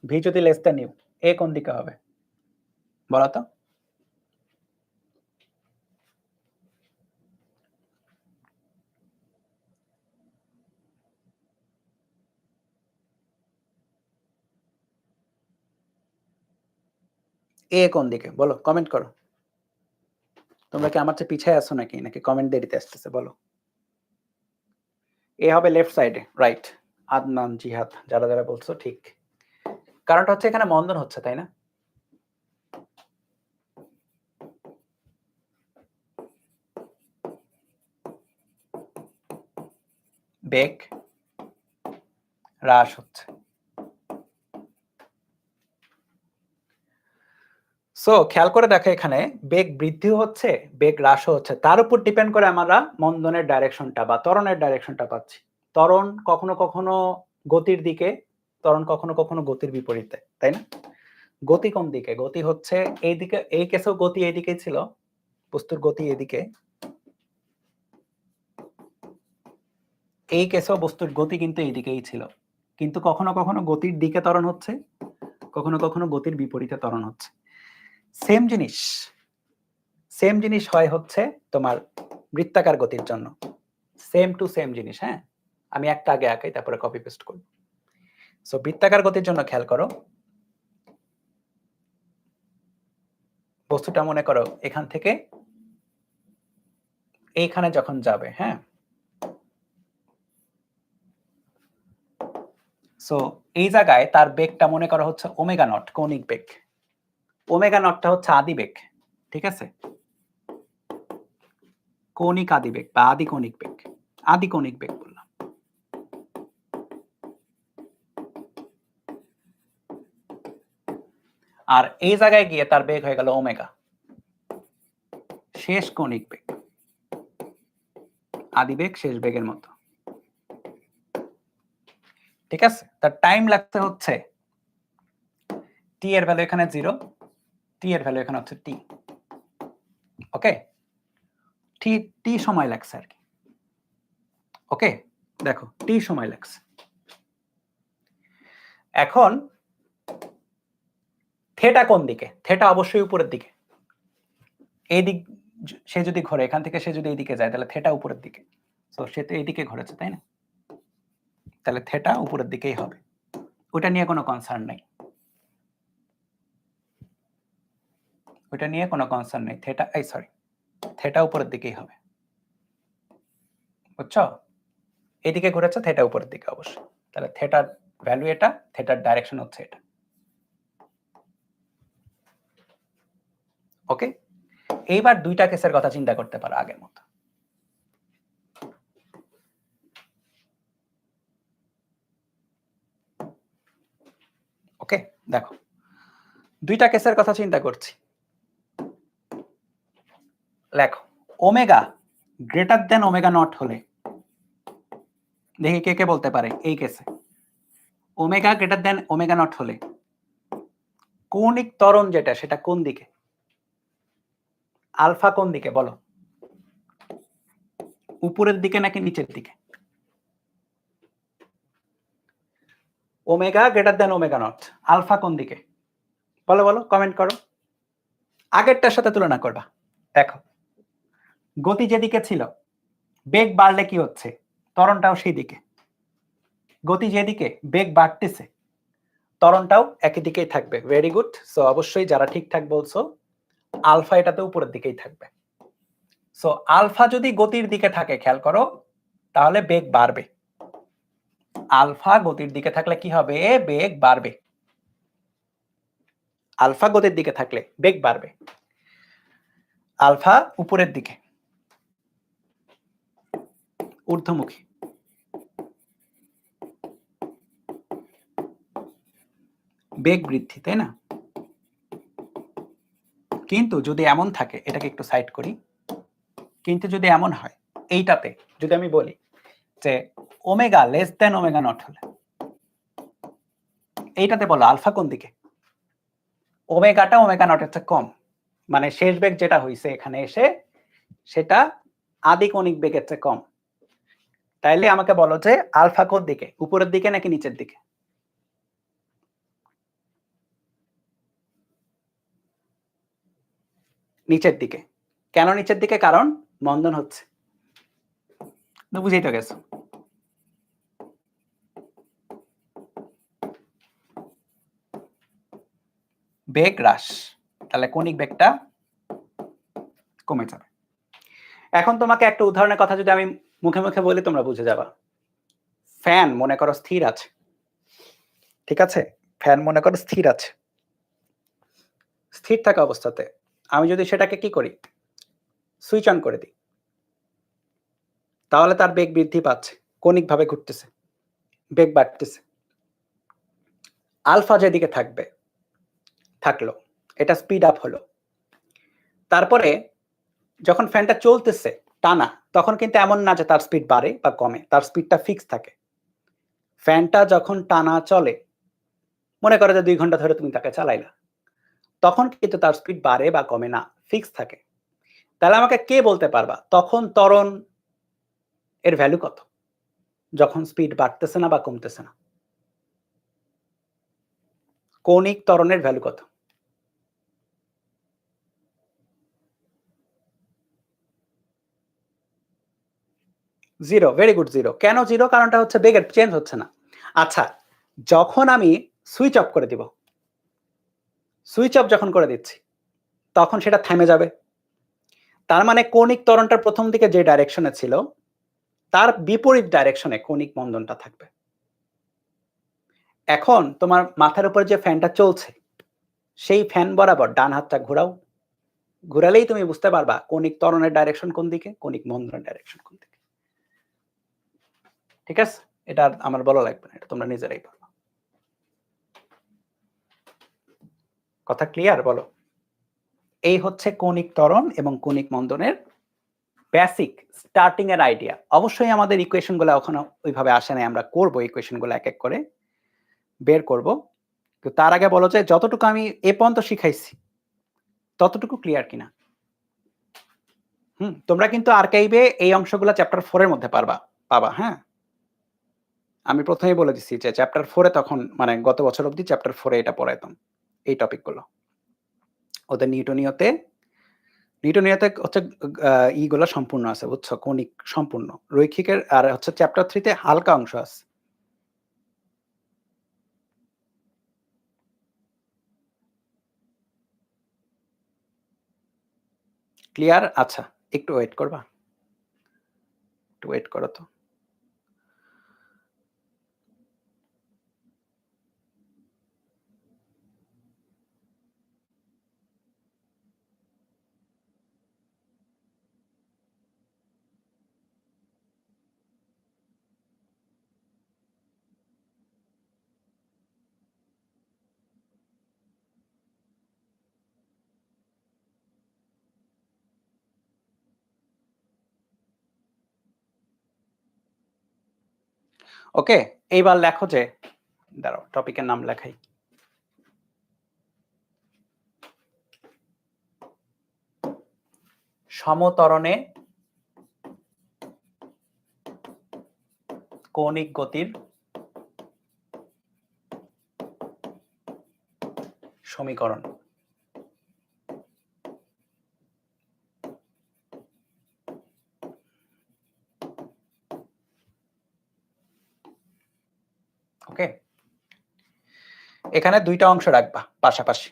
ভি যদি লেস দেন ইউ, এ কোন দিকে হবে বলো তো? এ কোন দিকে বলো, কমেন্ট করো। তোমরা কি আমার চেয়ে পিছিয়ে আছো নাকি, নাকি কমেন্ট দেরিতে আসতেছে বলো? এ হবে লেফট সাইডে, রাইট। আদনান, জিহাদ, যারা যারা বলছো ঠিক। কারণটা হচ্ছে এখানে মন্দন হচ্ছে, তাই না? বেগ হ্রাস হচ্ছে। সো খেয়াল করে দেখো, এখানে বেগ বৃদ্ধি হচ্ছে, বেগ হ্রাস হচ্ছে, তার উপর ডিপেন্ড করে আমরা মন্দনের ডাইরেকশনটা বা ত্বরণের ডাইরেকশনটা পাচ্ছি। ত্বরণ কখনো কখনো গতির দিকে, ত্বরণ কখনো কখনো গতির বিপরীতে, তাই না? গতি কোন দিকে? গতি হচ্ছে এই দিকে, এই কেসেও গতি এইদিকেই ছিল, বস্তুর গতি এদিকে, এই কেসেও বস্তুর গতি কিন্তু এইদিকেই ছিল, কিন্তু কখনো কখনো গতির দিকে ত্বরণ হচ্ছে, কখনো কখনো গতির বিপরীতে ত্বরণ হচ্ছে। সেম জিনিস, সেম জিনিস হয় হচ্ছে তোমার বৃত্তাকার গতির জন্য, সেম টু সেম জিনিস। হ্যাঁ, আমি একটা আগে আঁকাই, তারপরে কপি পেস্ট করব। সো বৃত্তাকার গতির জন্য খেয়াল করো, বস্তুটা মনে করো এখান থেকে এইখানে যখন যাবে, হ্যাঁ, সো এই জায়গায় তার বেগটা মনে করা হচ্ছে ওমেগা নট, কৌণিক বেগ। ওমেগা নটটা হচ্ছে আদি বেগ, ঠিক আছে? কৌণিক আদি বেগ বা আদি কৌণিক বেগ, আদি কৌণিক বেগ বললাম। আর এই জায়গায় গিয়ে তার বেগ হয়ে গেল ওমেগা, শেষ কৌণিক বেগ, আদি বেগ শেষ বেগের মতো, ঠিক আছে? তার টাইম লাগতে হচ্ছে, টি এর ভ্যালু এখানে 0, টি এর ভ্যালু এখানে হচ্ছে টি, ওকে? টি টি সময় লাগছে আর কি, ওকে? দেখো টি সময় লাগছে। এখন থেটা কোন দিকে? থেটা অবশ্যই উপরের দিকে। এই দিক সে যদি ঘোরে, এখান থেকে সে যদি এইদিকে যায়, তাহলে থেটা উপরের দিকে। সো সে তো এইদিকে ঘুরেছে, তাই না? তাহলে থেটা উপরের দিকেই হবে, ওটা নিয়ে কোনো কনসার্ন নাই, ওটা নিয়ে কোনো কনসার্ন নেই। থেটা, এই সরি, থেটা উপরের দিকেই হবে, বুঝছো? এদিকে ঘুরেছে, থেটা উপরের দিকে অবশ্যই। তাহলে থেটার ভ্যালু এটা, থেটার ডাইরেকশন হচ্ছে এটা, ওকে? এইবার দুইটা কেসের কথা চিন্তা করতে পারো আগের মতো। ওকে, দেখো দুইটা কেসের কথা চিন্তা করছি। লেখো omega greater than omega not হলে, দেখি কে কে বলতে পারে এই কেসে omega greater than omega not হলে কৌণিক ত্বরণ যেটা, সেটা কোন দিকে? আলফা কোন দিকে বলো? উপরের দিকে নাকি নিচের দিকে? Omega greater than omega not, alpha কোন দিকে? বলো বলো, কমেন্ট করো। আগেরটার সাথে তুলনা করবা। দেখো গতি যেদিকে ছিল, বেগ বাড়লে কি হচ্ছে? ত্বরণটাও সেই দিকে। গতি যেদিকে, বেগ বাড়তেছে, ত্বরণটাও একই দিকেই থাকবে। Very good. সো অবশ্যই যারা ঠিকঠাক বলছো, আলফা এটাতে উপরের দিকেই থাকবে। সো আলফা যদি গতির দিকে থাকে, খেয়াল করো, তাহলে বেগ বাড়বে। আলফা গতির দিকে থাকলে কি হবে? বেগ বাড়বে। আলফা গতির দিকে থাকলে বেগ বাড়বে। আলফা উপরের দিকে, ঊর্ধ্বমুখী, বেগ বৃদ্ধি, তাই না? কিন্তু যদি এমন থাকে, এটাকে একটু সাইড করি, কিন্তু যদি এমন হয়, এইটাতে যদি আমি বলি যে omega less than omega not হলে, এইটাতে বলো আলফা কোন দিকে? ওমেগাটা ওমেগা নটের চেয়ে কম, মানে শেষ বেগ যেটা হইছে এখানে এসে, সেটা আদি কৌণিক বেগের চেয়ে কম। তাইলে আমাকে বলো যে আলফা কোন দিকে, উপরের দিকে নাকি নিচের দিকে? নিচের দিকে। কেন নিচের দিকে? কারণ মন্দন হচ্ছে, বুঝেই তো গেছো। বেগ হ্রাস, তাহলে কৌণিক বেগটা কমে যাবে। এখন তোমাকে একটা উদাহরণের কথা যদি আমি মুখে মুখে বলি, তোমরা বুঝে যাবা। ফ্যান মনে করো স্থির আছে, ঠিক আছে? ফ্যান মনে করো স্থির আছে। স্থির থাকা অবস্থাতে আমি যদি সেটাকে কি করি? সুইচ অন করে দিই। তাহলে তার বেগ বৃদ্ধি পাচ্ছে, কৌণিকভাবে ঘুরতেছে, বেগ বাড়তেছে। আলফা যেদিকে থাকবে, থাকলো। এটা স্পিড আপ হলো। তারপরে যখন ফ্যানটা চলতেছে টানা, তখন কিন্তু এমন না যে তার স্পিড বাড়ে বা কমে, তার স্পিডটা ফিক্স থাকে। ফ্যানটা যখন টানা চলে, মনে করো যে ২ ঘন্টা ধরে তুমি তাকে চালাইলা, তখন কিন্তু তার স্পিড বাড়ে বা কমে না, ফিক্স থাকে। তাহলে আমাকে কে বলতে পারবা তখন ত্বরণ এর ভ্যালু কত? যখন স্পিড বাড়তেছে না বা কমতেছে না। কৌণিক ত্বরণের ভ্যালু কত? 0, ভেরি গুড 0। কেন 0? কারণটা হচ্ছে বেগের চেঞ্জ হচ্ছে না। আচ্ছা, যখন আমি সুইচ অফ করে দিব, সুইচ অফ যখন করে দিচ্ছি, তখন সেটা থেমে যাবে। তার মানে কৌণিক ত্বরণটা ১ম দিকে যে ডাইরেকশনে ছিল, তার বিপরীত ডাইরেকশনে কৌণিক মন্দনটা থাকবে। এখন তোমার মাথার উপর যে ফ্যানটা চলছে, সেই ফ্যান বরাবর ডান হাতটা ঘোরাও। ঘুরালেই তুমি বুঝতে পারবা কৌণিক ত্বরণের ডাইরেকশন কোন দিকে, কৌণিক মন্দনের ডাইরেকশন কোন দিকে। ঠিক আছে? এটা আর আমার বলা লাগবে না। এটা তোমরা নিজেরাই পারবা। কথা ক্লিয়ার? বলো। এই হচ্ছে কৌণিক ত্বরণ এবং কৌণিক মন্দনের বেসিক স্টার্টিং এর আইডিয়া। অবশ্যই আমাদের ইকুয়েশন গুলো এখনো ওইভাবে আসে নাই। আমরা করব ইকুয়েশন গুলো এক এক করে বের করব। তো তার আগে বলো যে যতটুকু আমি এ পর্যন্ত শিখাইছি ততটুকু ক্লিয়ার কিনা? তোমরা কিন্তু আর্কাইভে এই অংশগুলো চ্যাপ্টার 4 এর মধ্যে পাবা, হ্যাঁ? আমি ১ম এই বলে দিচ্ছি যে চ্যাপ্টার 4 এ তখন মানে গত বছর অবধি চ্যাপ্টার 4 এ এটা পড়াইতাম। এই টপিকগুলো। ওদের নিউটনীয়তে হচ্ছে ইগুলা সম্পূর্ণ আছে বুঝছো? কৌণিক সম্পূর্ণ। রৈখিকের আর হচ্ছে চ্যাপ্টার 3 তে হালকা অংশ আছে। ক্লিয়ার? আচ্ছা, একটু ওয়েট করবা? একটু ওয়েট করো তো। ওকে, এইবার লেখো যে দাঁড়াও টপিকের নাম লেখাই। সমত্বরণে কৌণিক গতির সমীকরণ। ওকে, এখানে দুইটা অংশ রাখবা পাশাপাশি।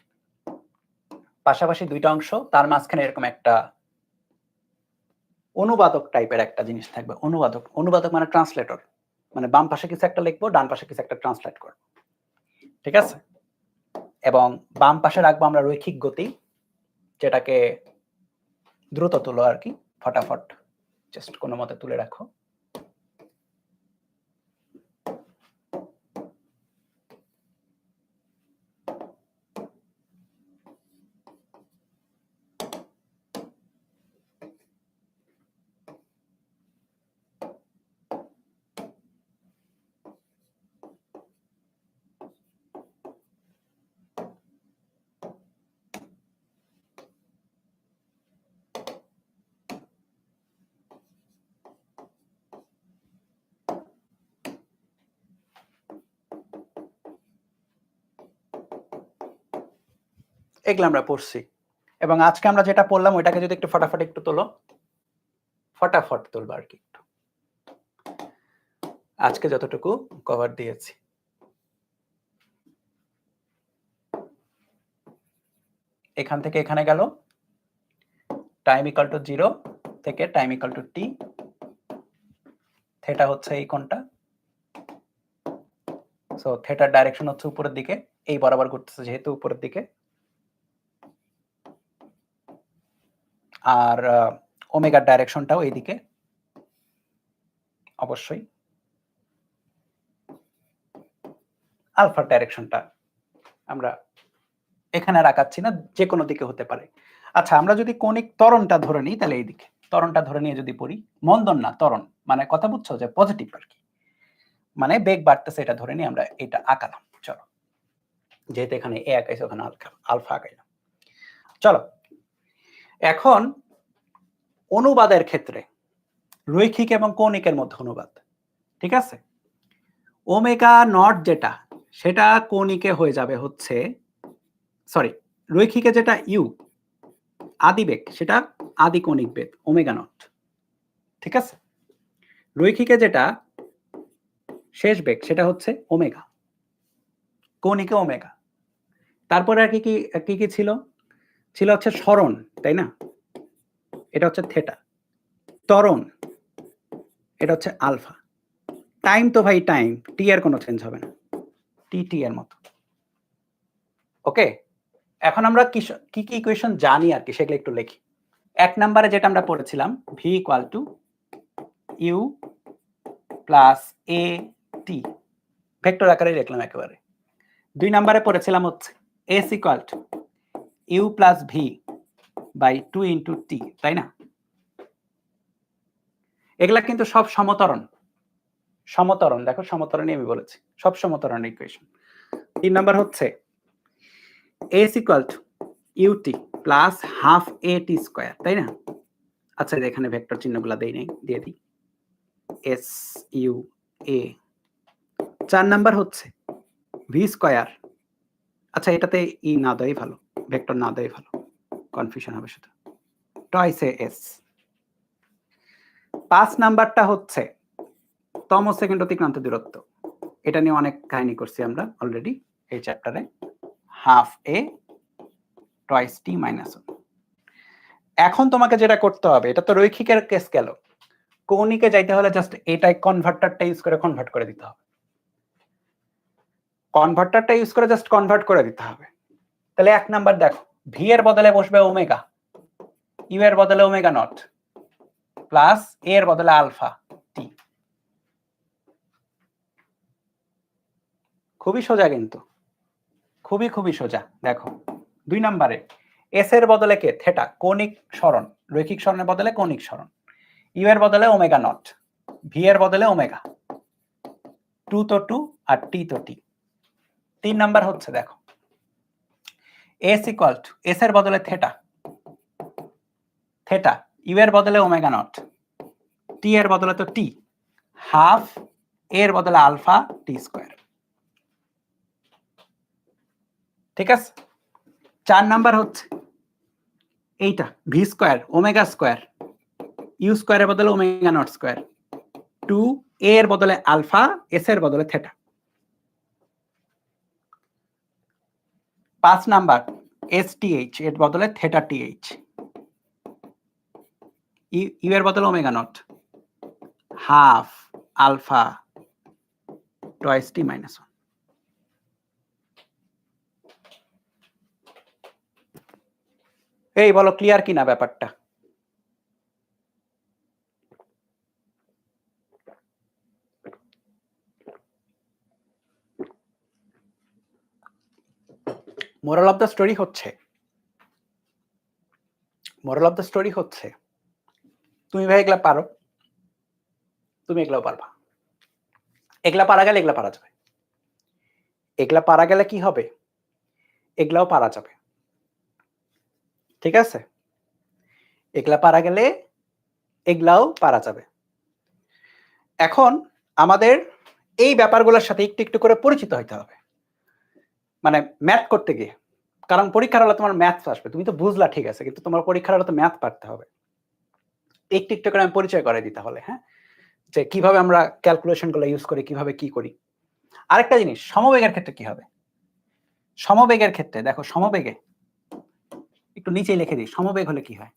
পাশাপাশি দুইটা অংশ, তার মাঝখানে এরকম একটা অনুবাদক টাইপের একটা জিনিস থাকবে। অনুবাদক মানে ট্রান্সলেটর। মানে বাম পাশে কিছু একটা লিখবো, ডান পাশে কিছু একটা ট্রান্সলেট করব। ঠিক আছে? এবং বাম পাশে রাখবো আমরা রৈখিক গতি, যেটাকে দ্রুত তুলো আর কি, ফটাফট জাস্ট কোনো মতে তুলে রাখো। এগুলো আমরা পড়ছি এবং আজকে আমরা যেটা পড়লাম ওইটাকে যদি একটু ফটাফট একটু তোলো, ফটাফট তুলবা আর কি একটু। আজকে যতটুকু কভার দিয়েছি, এখান থেকে এখানে গেল টাইম ইকুয়াল টু 0 থেকে time equal to t, theta হচ্ছে এই কোণটা, সো থিটার ডাইরেকশন হচ্ছে উপরের দিকে, এই বরাবর ঘুরতেছে যেহেতু উপরের দিকে, আর ওমেগার ডাইরেকশনটাও এইদিকে অবশ্যই, আলফার ডাইরেকশনটা আমরা এখানে রাখাচ্ছি না, যে কোনো দিকে হতে পারে। আচ্ছা, আমরা যদি কৌণিক ত্বরণটা ধরে নিই তাহলে এইদিকে ত্বরণটা ধরে নিয়ে যদি পড়ি, মন্দন না ত্বরণ, মানে কথা বুঝছো যে পজিটিভ আর কি, মানে বেগ বাড়তেছে এটা ধরে নিয়ে আমরা এটা আঁকালাম। চলো, যেহেতু এখানে এ আঁকাইছে ওখানে আলফা আঁকাইলাম। চলো, এখন অনুবাদের ক্ষেত্রে রৈখিক এবং কৌণিকের মধ্যে অনুবাদ, ঠিক আছে, ওমেগা নট যেটা সেটা কৌণিকে হয়ে যাবে হচ্ছে, সরি, রৈখিকে যেটা ইউ আদি বেগ সেটা আদি কৌণিক বেগ ওমেগা নট, ঠিক আছে, রৈখিকে যেটা শেষ বেগ সেটা হচ্ছে ওমেগা, কৌণিকে ওমেগা। তারপরে আর কি কি কি ছিল, ছিল হচ্ছে সরণ, তাই না, এটা হচ্ছে থেটা, ত্বরণ এটা হচ্ছে আলফা, টাইম তো ভাই টাইম, টি এর কোনো চেঞ্জ হবে না, টি টি এর মতো। ওকে, এখন আমরা কি কি ইকুয়েশন জানি আর কি সেগুলো একটু লিখি। এক নম্বরে যেটা আমরা পড়েছিলাম V equal to U plus A T, vector আকারে লিখলাম একেবারে। দুই নম্বরে পড়েছিলাম হচ্ছে S equal to U plus V by 2 into T, তাই না? এগুলা কিন্তু সব সমতরণ, সমতরণ দেখো সমতরণই আমি বলেছি, সব সমতরণ ইকুয়েশন। 3 নাম্বার হচ্ছে S equal to U T plus half A T square, তাই না? আচ্ছা, এখানে ভেক্টর চিহ্নগুলো দেই নাই, দিয়ে দিই এস ইউ এ। 4 নাম্বার হচ্ছে ভি স্কয়ার, আচ্ছা এটাতে ই না দেয় ভালো, ভেক্টর না দেয় ভালো, কনফিউশন হবে সেটা, টয়েস এ এস। 5 নাম্বারটা হচ্ছে তম সেকেন্ড অতিক্রান্ত দূরত্ব, এটা নিয়ে অনেক কাহিনী করছি আমরা অলরেডি এই চ্যাপ্টারে, হাফ এ টয়েস টি মাইনাস 1। এখন তোমাকে যেটা করতে হবে, এটা তো রৈখিকের কেস গেল, কৌণিকে যাইতে হলে জাস্ট এটাই কনভার্টারটা ইউজ করে কনভার্ট করে দিতে হবে, কনভার্টারটা ইউজ করে জাস্ট কনভার্ট করে দিতে হবে। তাহলে 1 নাম্বার দেখো, ভি এর বদলে বসবে ওমেগা, ইউ এর বদলে ওমেগা নট প্লাস এ এর বদলে আলফা টি। খুবই সোজা কিন্তু, খুবই খুবই সোজা। দেখো 2 নম্বরে এস এর বদলে কে, থেটা, কৌণিক সরণ, রৈখিক সরণের বদলে কৌণিক সরণ, ইউ এর বদলে ওমেগা নট, ভি এর বদলে ওমেগা, 2 তো 2 আর টি তো টি। 3 নাম্বার হচ্ছে দেখো এস ইকুয়াল টু এস এর বদলে থেটা, থেটা, ইউ এর বদলে ওমেগা নট, টি এর বদলে তো টি, হাফ এর বদলে আলফা টি স্কয়ার, ঠিক আছে। 4 নাম্বার হচ্ছে এইটা V square omega square, U স্কয়ারের বদলে ওমেগা নট স্কয়ার, 2 এ এর বদলে আলফা, এস এর বদলে theta. 5 number S T H এর বদলে থেটা টি এইচ, ইউ এর বদলে omega not, half alpha twice T minus 1। এই বলো ক্লিয়ার কিনা ব্যাপারটা? মোরাল অফ দ্য স্টোরি হচ্ছে, মোরাল অফ দ্য স্টোরি হচ্ছে তুমি ভাই এগুলা পারো, তুমি এগুলাও পারবা, এগুলা পারা গেলে এগুলা পারা যাবে, এগুলা পারা গেলে কি হবে, এগুলাও পারা যাবে, ঠিক আছে, এগুলা পারা গেলে এগুলাও পারা যাবে। এখন আমাদের এই ব্যাপারগুলোর সাথে একটু একটু করে পরিচিত হইতে হবে, মানে ম্যাথ করতে গিয়ে, কারণ পরীক্ষার হলে তোমার ম্যাথ আসবে, তুমি তো বুঝলা ঠিক আছে, কিন্তু তোমার পরীক্ষার হলে তো ম্যাথ পারতে হবে, একটু একটু করে আমি পরিচয় করে দিতে হলে, হ্যাঁ, যে কিভাবে আমরা ক্যালকুলেশন গুলো ইউজ করি, কিভাবে কি করি। আরেকটা জিনিস, সমবেগের ক্ষেত্রে কি হবে, সমবেগের ক্ষেত্রে দেখো, সমবেগে একটু নিচে লিখে দিই, সমবেগ হলে কি হয়,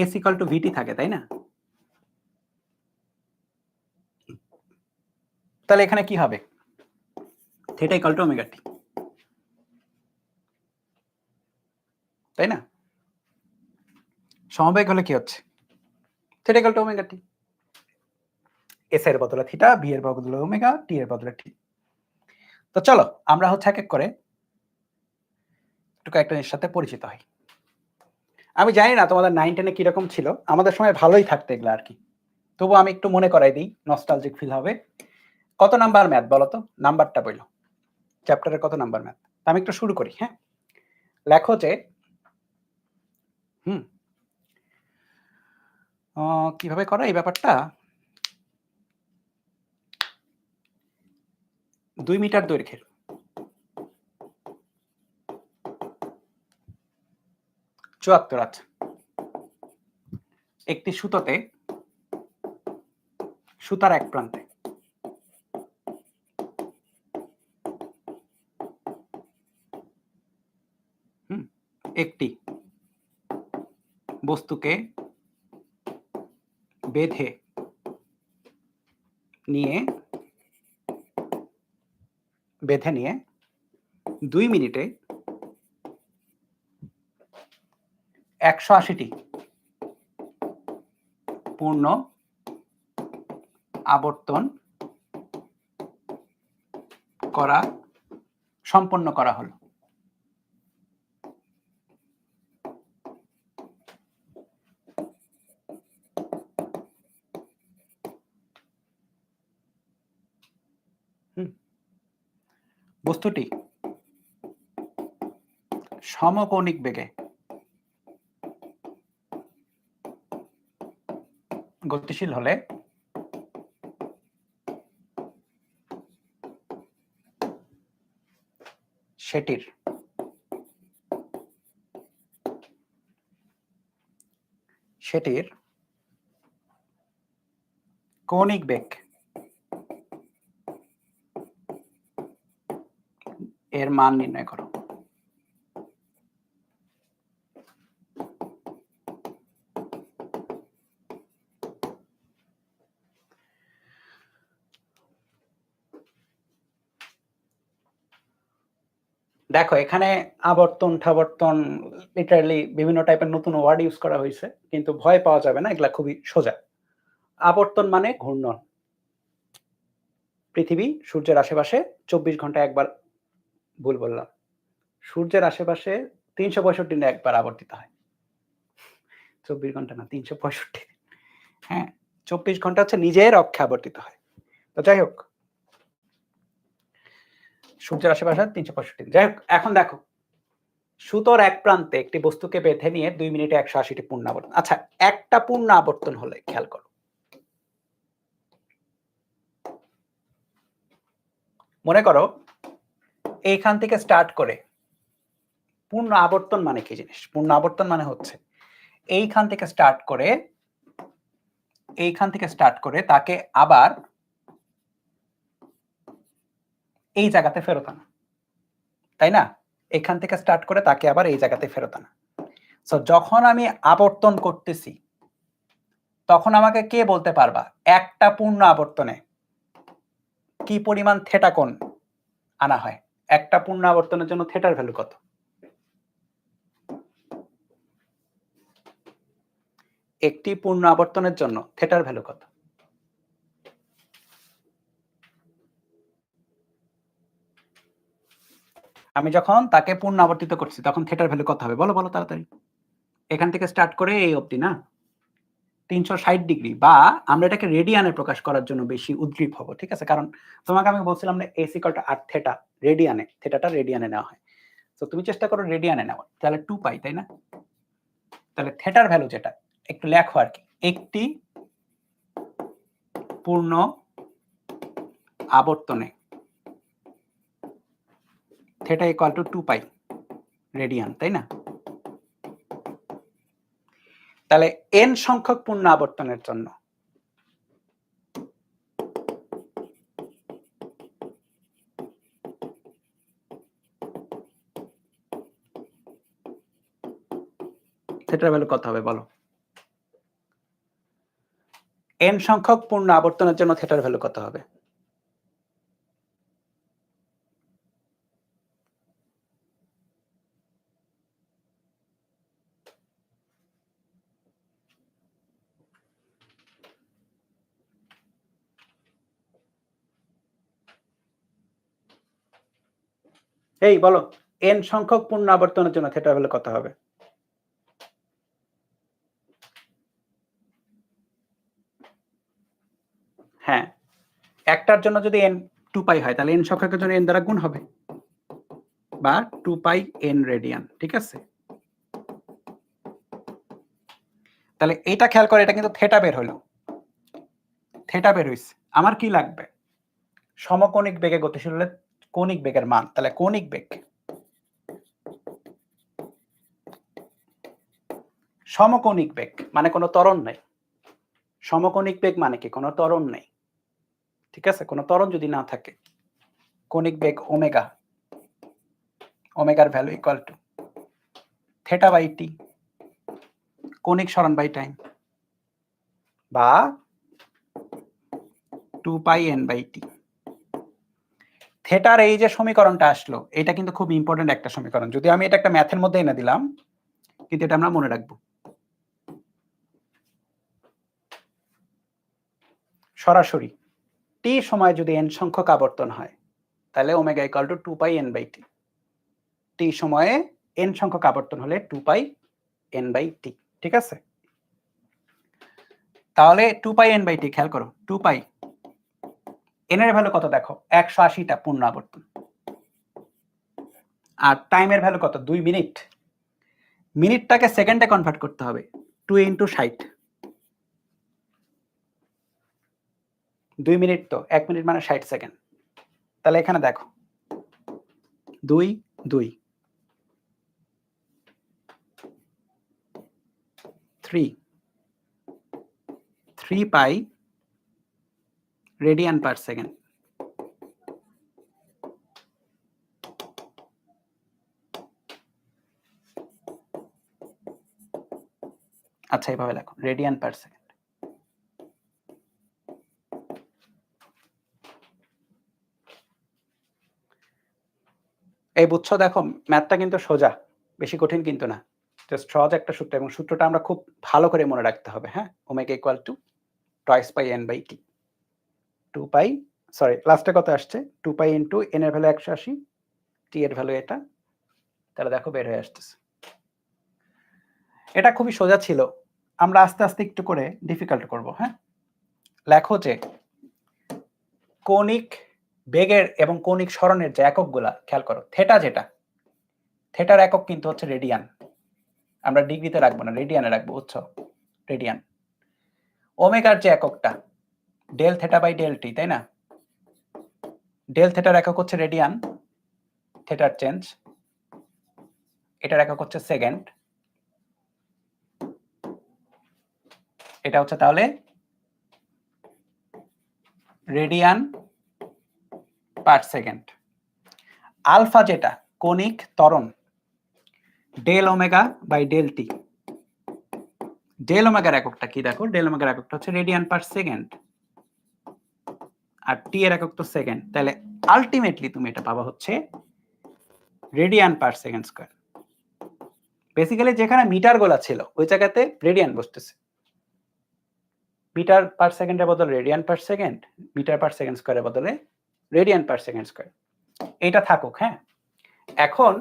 এস ইকুয়াল টু ভিটি থাকে, তাই না? তাহলে এখানে কি হবে? Theta equal to omega t, তাই না? সমবেগ হলে কি হচ্ছে? Theta equal to omega t. S এর বদলে থিটা, বি এর বদলে ওমেগা, টি এর বদলে টি। তো চলো আমরা হচ্ছে এক এক করে একটু কয়েকটা জিনিসের সাথে পরিচিত হই। আমি জানি না তোমাদের 9 10 এ কিরকম ছিল, আমাদের সময় ভালোই থাকতো এগুলো আর কি। তবু আমি একটু মনে করাই দিই, নস্টালজিক ফিল হবে। কত নাম্বার ম্যাথ বলো তো? নাম্বারটা বলো, চ্যাপ্টারের কত নাম্বার ম্যাথ? আমি একটু শুরু করি। হ্যাঁ, লেখো যে কিভাবে করা এই ব্যাপারটা। 2 মিটার দৈর্ঘ্যের 74, আচ্ছা, একটি সুতোতে সুতার এক প্রান্তে একটি বস্তুকে বেঁধে নিয়ে 2 মিনিটে 180টি পূর্ণ আবর্তন সম্পন্ন করা হলো। বস্তুটি সমকৌণিক বেগে গতিশীল হলে সেটির কৌণিক বেগ এর মান নির্ণয় করো। দেখো এখানে আবর্তন ঠাবর্তন লিটারালি বিভিন্ন টাইপের নতুন ওয়ার্ড ইউজ করা হয়েছে, কিন্তু ভয় পাওয়া যাবে না, এগুলা খুবই সোজা। আবর্তন মানে ঘূর্ণন। পৃথিবী সূর্যের আশেপাশে 24 ঘন্টায় একবার, ভুল বললাম, সূর্যের আশেপাশে 365 দিনে একবার আবর্তিত হয়। 24 ঘন্টা না, 365। হ্যাঁ, 24 ঘন্টা হচ্ছে নিজের অক্ষে আবর্তিত হয়। তো যাই হোক, সূর্যের আশেপাশে 365 দিন। যাই হোক, এখন দেখো সুতোর এক প্রান্তে একটি বস্তুকে বেঁধে নিয়ে 2 মিনিটে 180টি পূর্ণ আবর্তন। আচ্ছা, একটা পূর্ণ আবর্তন হলে খেয়াল করো, মনে করো এইখান থেকে স্টার্ট করে, পূর্ণ আবর্তন মানে কি জিনিস? পূর্ণ আবর্তন মানে হচ্ছে এইখান থেকে স্টার্ট করে তাকে আবার এই জায়গাতে ফেরত আনা, তাই না? এখান থেকে স্টার্ট করে তাকে আবার এই জায়গাতে ফেরত আনা। সো যখন আমি আবর্তন করতেছি তখন আমাকে কে বলতে পারবা একটা পূর্ণ আবর্তনে কি পরিমাণ থেটা কোণ আনা হয়? একটা পূর্ণ আবর্তনের জন্য থেটার ভ্যালু কত? একটি পূর্ণ আবর্তনের জন্য থেটার ভ্যালু কত? আমি যখন তাকে পূর্ণ আবর্তিত করছি তখন থেটার ভ্যালু কত হবে? বলো বলো তাড়াতাড়ি। এখান থেকে স্টার্ট করে এই অবধি না, 360 ডিগ্রি, বা আমরা এটাকে রেডিয়ানে প্রকাশ করার জন্য বেশি উদ্গ্রীব হব, ঠিক আছে? কারণ তোমাকে আমি বলছিলাম না S equal to R theta, রেডিয়ানে, থেটাটা রেডিয়ানে নেওয়া হয়। তো তুমি চেষ্টা করো রেডিয়ানে নেওয়ার, তাহলে 2 পাই, তাই না? তাহলে থেটার ভ্যালু যেটা একটু লেখো আর কি, একটি পূর্ণ আবর্তনে theta equal to 2 pi radian, তাই না? তাহলে n সংখ্যক পূর্ণ আবর্তনের জন্য থেটার ভ্যালু কত হবে বলো? n সংখ্যক পূর্ণ আবর্তনের জন্য থেটার ভ্যালু কত হবে? এই বলো n সংখ্যক পূর্ণ আবর্তনের জন্য থিটা ভ্যালু কত হবে? হ্যাঁ, একটার জন্য যদি n 2 পাই হয় তাহলে n সংখ্যকের জন্য n দ্বারা গুণ হবে বা 2 পাই n রেডিয়ান, ঠিক আছে? তাহলে এটা খেয়াল করে, এটা কিন্তু থিটা বের হলো, থিটা বের হইছে। আমার কি লাগবে? সমকোণিক বেগে গতিশীল হলে কৌণিক বেগের মান। তাহলে কৌণিক বেগ, সমকোণিক বেগ মানে কোনো ত্বরণ নাই। সমকোণিক বেগ মানে কি? কোনো ত্বরণ নেই, ঠিক আছে? কোনো ত্বরণ যদি না থাকে, কৌণিক বেগ ওমেগা, ওমেগার value equal to theta by T, কৌণিক সরণ বাই টাইম, বা 2 পাই n বাই টি। থিটার এই যে সমীকরণটা আসলো, এটা কিন্তু খুব ইম্পর্টেন্ট একটা সমীকরণ। যদি আমি এটা একটা ম্যাথের মধ্যে এনে দিলাম, কিন্তু এটা আমরা মনে রাখবো। সরাসরি টি সময় যদি n সংখ্যক আবর্তন হয় তাহলে omega equal to 2 pi n by T. T সময়ে n সংখ্যক আবর্তন হলে 2 পাই n বাই টি, ঠিক আছে? তাহলে 2 পাই n বাই টি, খেয়াল করো 2 পাই n এর ভ্যালু কত দেখো, 180টা পূর্ণ আবর্তন। আর টাইমের ভ্যালু কত? 2 মিনিট। মিনিটটাকে সেকেন্ডে কনভার্ট করতে হবে, 2 ইনটু 60। 2 মিনিট তো 1 মিনিট মানে 60 সেকেন্ড। তাহলে এখানে দেখো 2 2 3 পাই রেডিয়ান পার সেকেন্ড। আচ্ছা, এইভাবে লেখো রেডিয়ান পার সেকেন্ড। এই বুঝছো? দেখো ম্যাথটা কিন্তু সোজা, বেশি কঠিন কিন্তু না, জাস্ট সহজ একটা সূত্র, এবং সূত্রটা আমরা খুব ভালো করে মনে রাখতে হবে। হ্যাঁ, omega equal to twice pi n by T. 2 pi, sorry লাস্টে কত আসছে? 2 পাই ইনটু n এর ভ্যালু 180, টি এর ভ্যালু এটা। তাহলে দেখো বের হয়ে আসতেছে। এটা খুবই সোজা ছিল, আমরা আস্তে আস্তে একটু করে ডিফিকাল্ট করব। হ্যাঁ, লেখো যে কৌণিক বেগের এবং কৌণিক সরণের যে এককগুলা, খেয়াল করো থিটা, যেটা থিটার একক কিন্তু হচ্ছে রেডিয়ান। আমরা ডিগ্রিতে রাখবো না, রেডিয়ানে রাখবো, বুঝছো? রেডিয়ান। ওমেগার যে এককটা del theta by del T, তাই না? ডেল থিটার একক হচ্ছে রেডিয়ান, থিটার চেঞ্জ, এটার একক হচ্ছে সেকেন্ড, এটা হচ্ছে তাহলে রেডিয়ান পার সেকেন্ড। আলফা যেটা কৌণিক ত্বরণ, del omega by del T. Del ওমেগার এককটা কি দেখো? ডেল ওমেগার এককটা হচ্ছে রেডিয়ান পার সেকেন্ড, আর টি এর একক তো সেকেন্ড। তাহলে আলটিমেটলি তুমি এটা পাবা হচ্ছে radian per second square. Basically যেখানে মিটার গোলা ছিল ওই জায়গাতে রেডিয়ান বসতেছে। মিটার পার সেকেন্ডের বদলে radian per second, metre per second স্কয়ারের বদলে রেডিয়ান পার সেকেন্ড স্কয়ার। এটা থাকুক। হ্যাঁ, এখন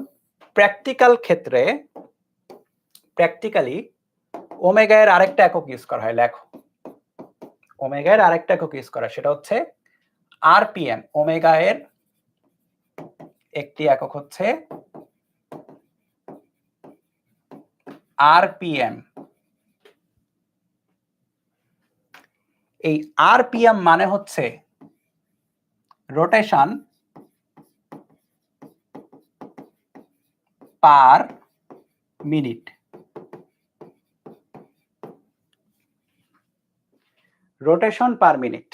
প্র্যাকটিক্যাল ক্ষেত্রে প্র্যাকটিক্যালি ওমেগা এর আরেকটা একক ইউজ করা হয়। লেখো ওমেগা এর আরেকটা একক ইউজ করা, সেটা হচ্ছে আরপিএম। ওমেগা এর একটি একক হচ্ছে আরপিএম। এই আরপিএম মানে হচ্ছে rotation per minute. Rotation per minute.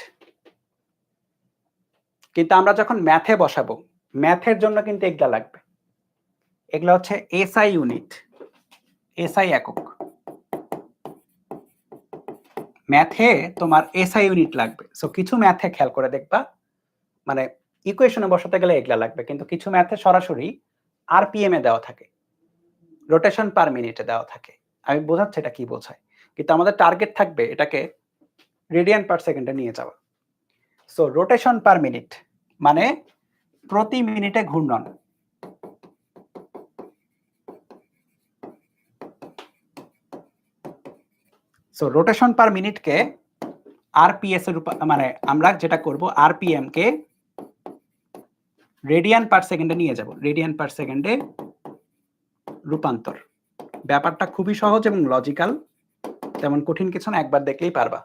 কিন্তু আমরা যখন ম্যাথে বসাবো, ম্যাথের জন্য কিন্তু এগুলা লাগবে। এগুলা হচ্ছে এসআই ইউনিট, এসআই একক। ম্যাথে তোমার এসআই ইউনিট লাগবে। সো কিছু ম্যাথে খেয়াল করে দেখবা, মানে ইকুয়েশনে বসাতে গেলে এগুলা লাগবে, কিন্তু কিছু ম্যাথে সরাসরি আরপিএম এ দেওয়া থাকে, রোটেশন পার মিনিটে দেওয়া থাকে। আমি বোঝাচ্ছি এটা কি বোঝায়, কিন্তু আমাদের টার্গেট থাকবে এটাকে রেডিয়ান পার সেকেন্ডে নিয়ে যাওয়া। সো রোটেশন পার মিনিট মানে প্রতি মিনিটে ঘূর্ণন। সো রোটেশন পার মিনিটকে আরপিএস এর মানে আমরা যেটা করব আরপিএম কে রেডিয়ান পার সেকেন্ডে নিয়ে যাব, রেডিয়ান পার সেকেন্ডে রূপান্তর। ব্যাপারটা খুবই সহজ এবং লজিক্যাল, তেমন কঠিন কিছু না, একবার দেখলেই পারবা।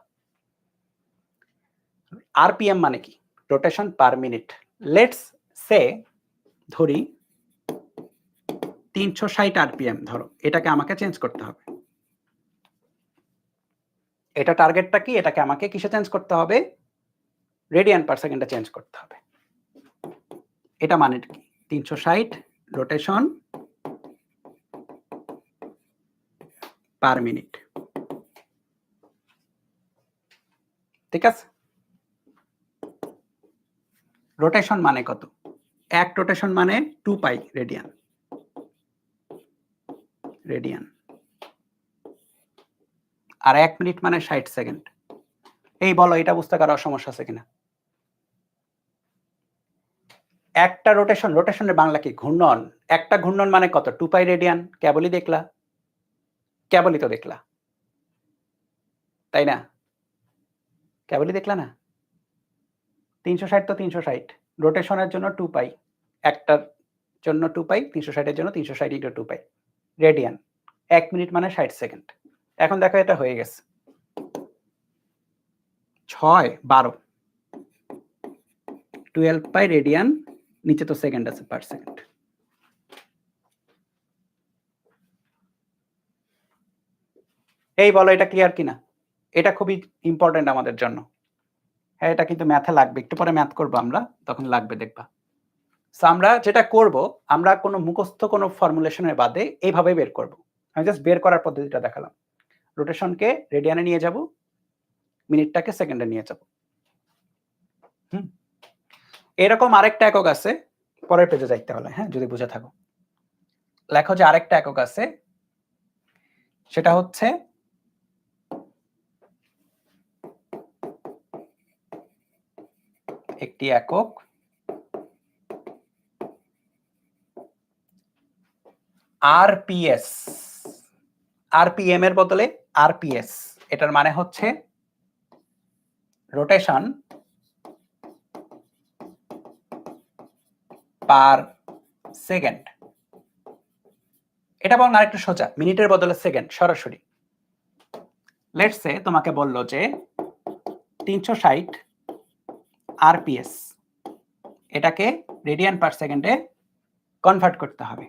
আরপিএম মানে কি? Rotation per minute. Let's say ধরি 360 আরপিএম ধরো, এটাকে আমাকে চেঞ্জ করতে হবে। এটা টার্গেটটা কি? এটাকে আমাকে কিসে চেঞ্জ করতে হবে? রেডিয়ান পার সেকেন্ডে চেঞ্জ করতে হবে। এটা মানে কি? 360 রোটেশন পার মিনিট, ঠিক আছে? রোটেশন মানে কত? এক রোটেশন মানে 2 পাই রেডিয়ান, রেডিয়ান। আর 1 মিনিট মানে 60 সেকেন্ড। এই বলো, এটা বুঝতে কারো সমস্যা আছে কিনা? একটা রোটেশন, রোটেশনের বাংলা কি? ঘূর্ণন। একটা ঘূর্ণন মানে কত? 2 পাই রেডিয়ান। কেবলই দেখলা, কেবলই তো দেখলা, তাই না? কেবলই দেখলা না? 360 তো 360, রোটেশনের জন্য 2 পাই, একটার জন্য 2 পাই, 360 এর জন্য 360 * 2 পাই রেডিয়ান। 1 মিনিট মানে 60 সেকেন্ড। এখন দেখো এটা হয়ে গেছে 6 12 12 পাই রেডিয়ান, নিচে তো সেকেন্ড আছে, পার সেকেন্ড। এই বলো, এটা ক্লিয়ার কিনা? এটা খুবই ইম্পর্টেন্ট আমাদের জন্য। হ্যাঁ, এটা কিন্তু ম্যাথে লাগবে, একটু পরে ম্যাথ করব আমরা, তখন লাগবে, দেখবা। সো আমরা যেটা করব, আমরা কোনো মুখস্থ কোনো ফর্মুলেশনের বাদে এইভাবে বের করব। আমি জাস্ট বের করার পদ্ধতিটা দেখালাম। রোটেশনকে রেডিয়ানে নিয়ে যাব, মিনিটটাকে সেকেন্ডে নিয়ে যাব। এরকম আরেকটা একক আছে, পরের পেজে যাইতে হলে, হ্যাঁ, যদি বুঝে থাকো। লেখো যে আরেকটা একক আছে, সেটা হচ্ছে একটি একক আরপিএস। আরপিএম এর বদলে আরপিএস, এটার মানে হচ্ছে রোটেশন পার সেকেন্ড। এটা বল আরেকটু সোজা, মিনিটের বদলে সেকেন্ড সরাসরি। লেটস সে তোমাকে বললো যে 360 আরপিএস, এটাকে রেডিয়ান পার সেকেন্ডে কনভার্ট করতে হবে।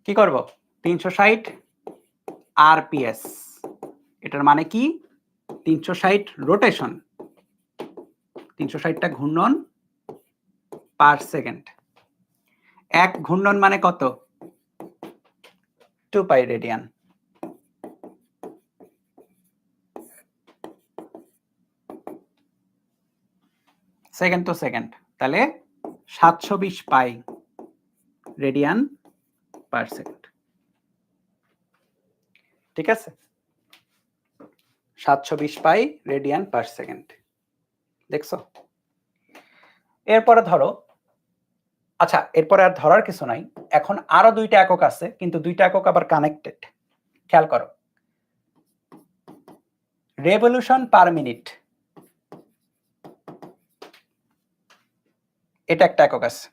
কি করব? 360 আরপিএস, এটার মানে কি? 360 রোটেশন, 360টা ঘূর্ণন পার সেকেন্ড। এক ঘূর্ণন মানে কত? 2 পাই রেডিয়ান। সেকেন্ড তো সেকেন্ড, তাহলে 720 পাই রেডিয়ান পার সেকেন্ড, ঠিক আছে? 720 পাই রেডিয়ান পার সেকেন্ড, দেখছো? এরপরে ধরো, আচ্ছা এরপরে আর ধরার কিছু নাই, এখন আরো দুইটা একক আছে, কিন্তু দুইটা একক আবার কানেক্টেড। খেয়াল করো, রেভলিউশন পার মিনিট, এটা একটা একক আছে।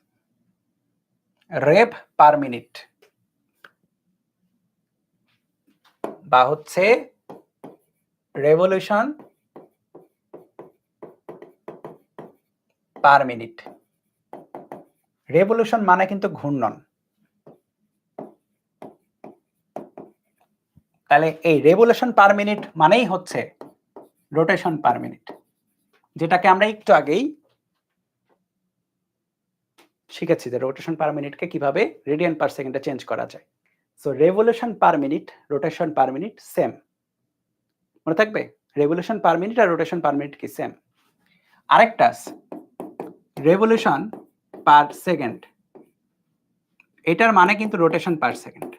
রেভ পার মিনিট বা হচ্ছে রেভলিউশন পার মিনিট। রেভলিউশন মানে কিন্তু ঘূর্ণন, তাহলে এই রেভলিউশন পার মিনিট মানেই হচ্ছে রোটেশন পার মিনিট, যেটাকে আমরা একটু আগেই শিখেছি যে রোটেশন পার মিনিটকে কিভাবে রেডিয়ান পার সেকেন্ডে চেঞ্জ করা যায়। So revolution per minute, rotation per minute same, মনে থাকবে? রেভলিউশন পার মিনিট আর রোটেশন পার মিনিট কি সেম? আরেকটা আছে রেভলিউশন পার সেকেন্ড, এটার মানে কিন্তু রোটেশন পার সেকেন্ড।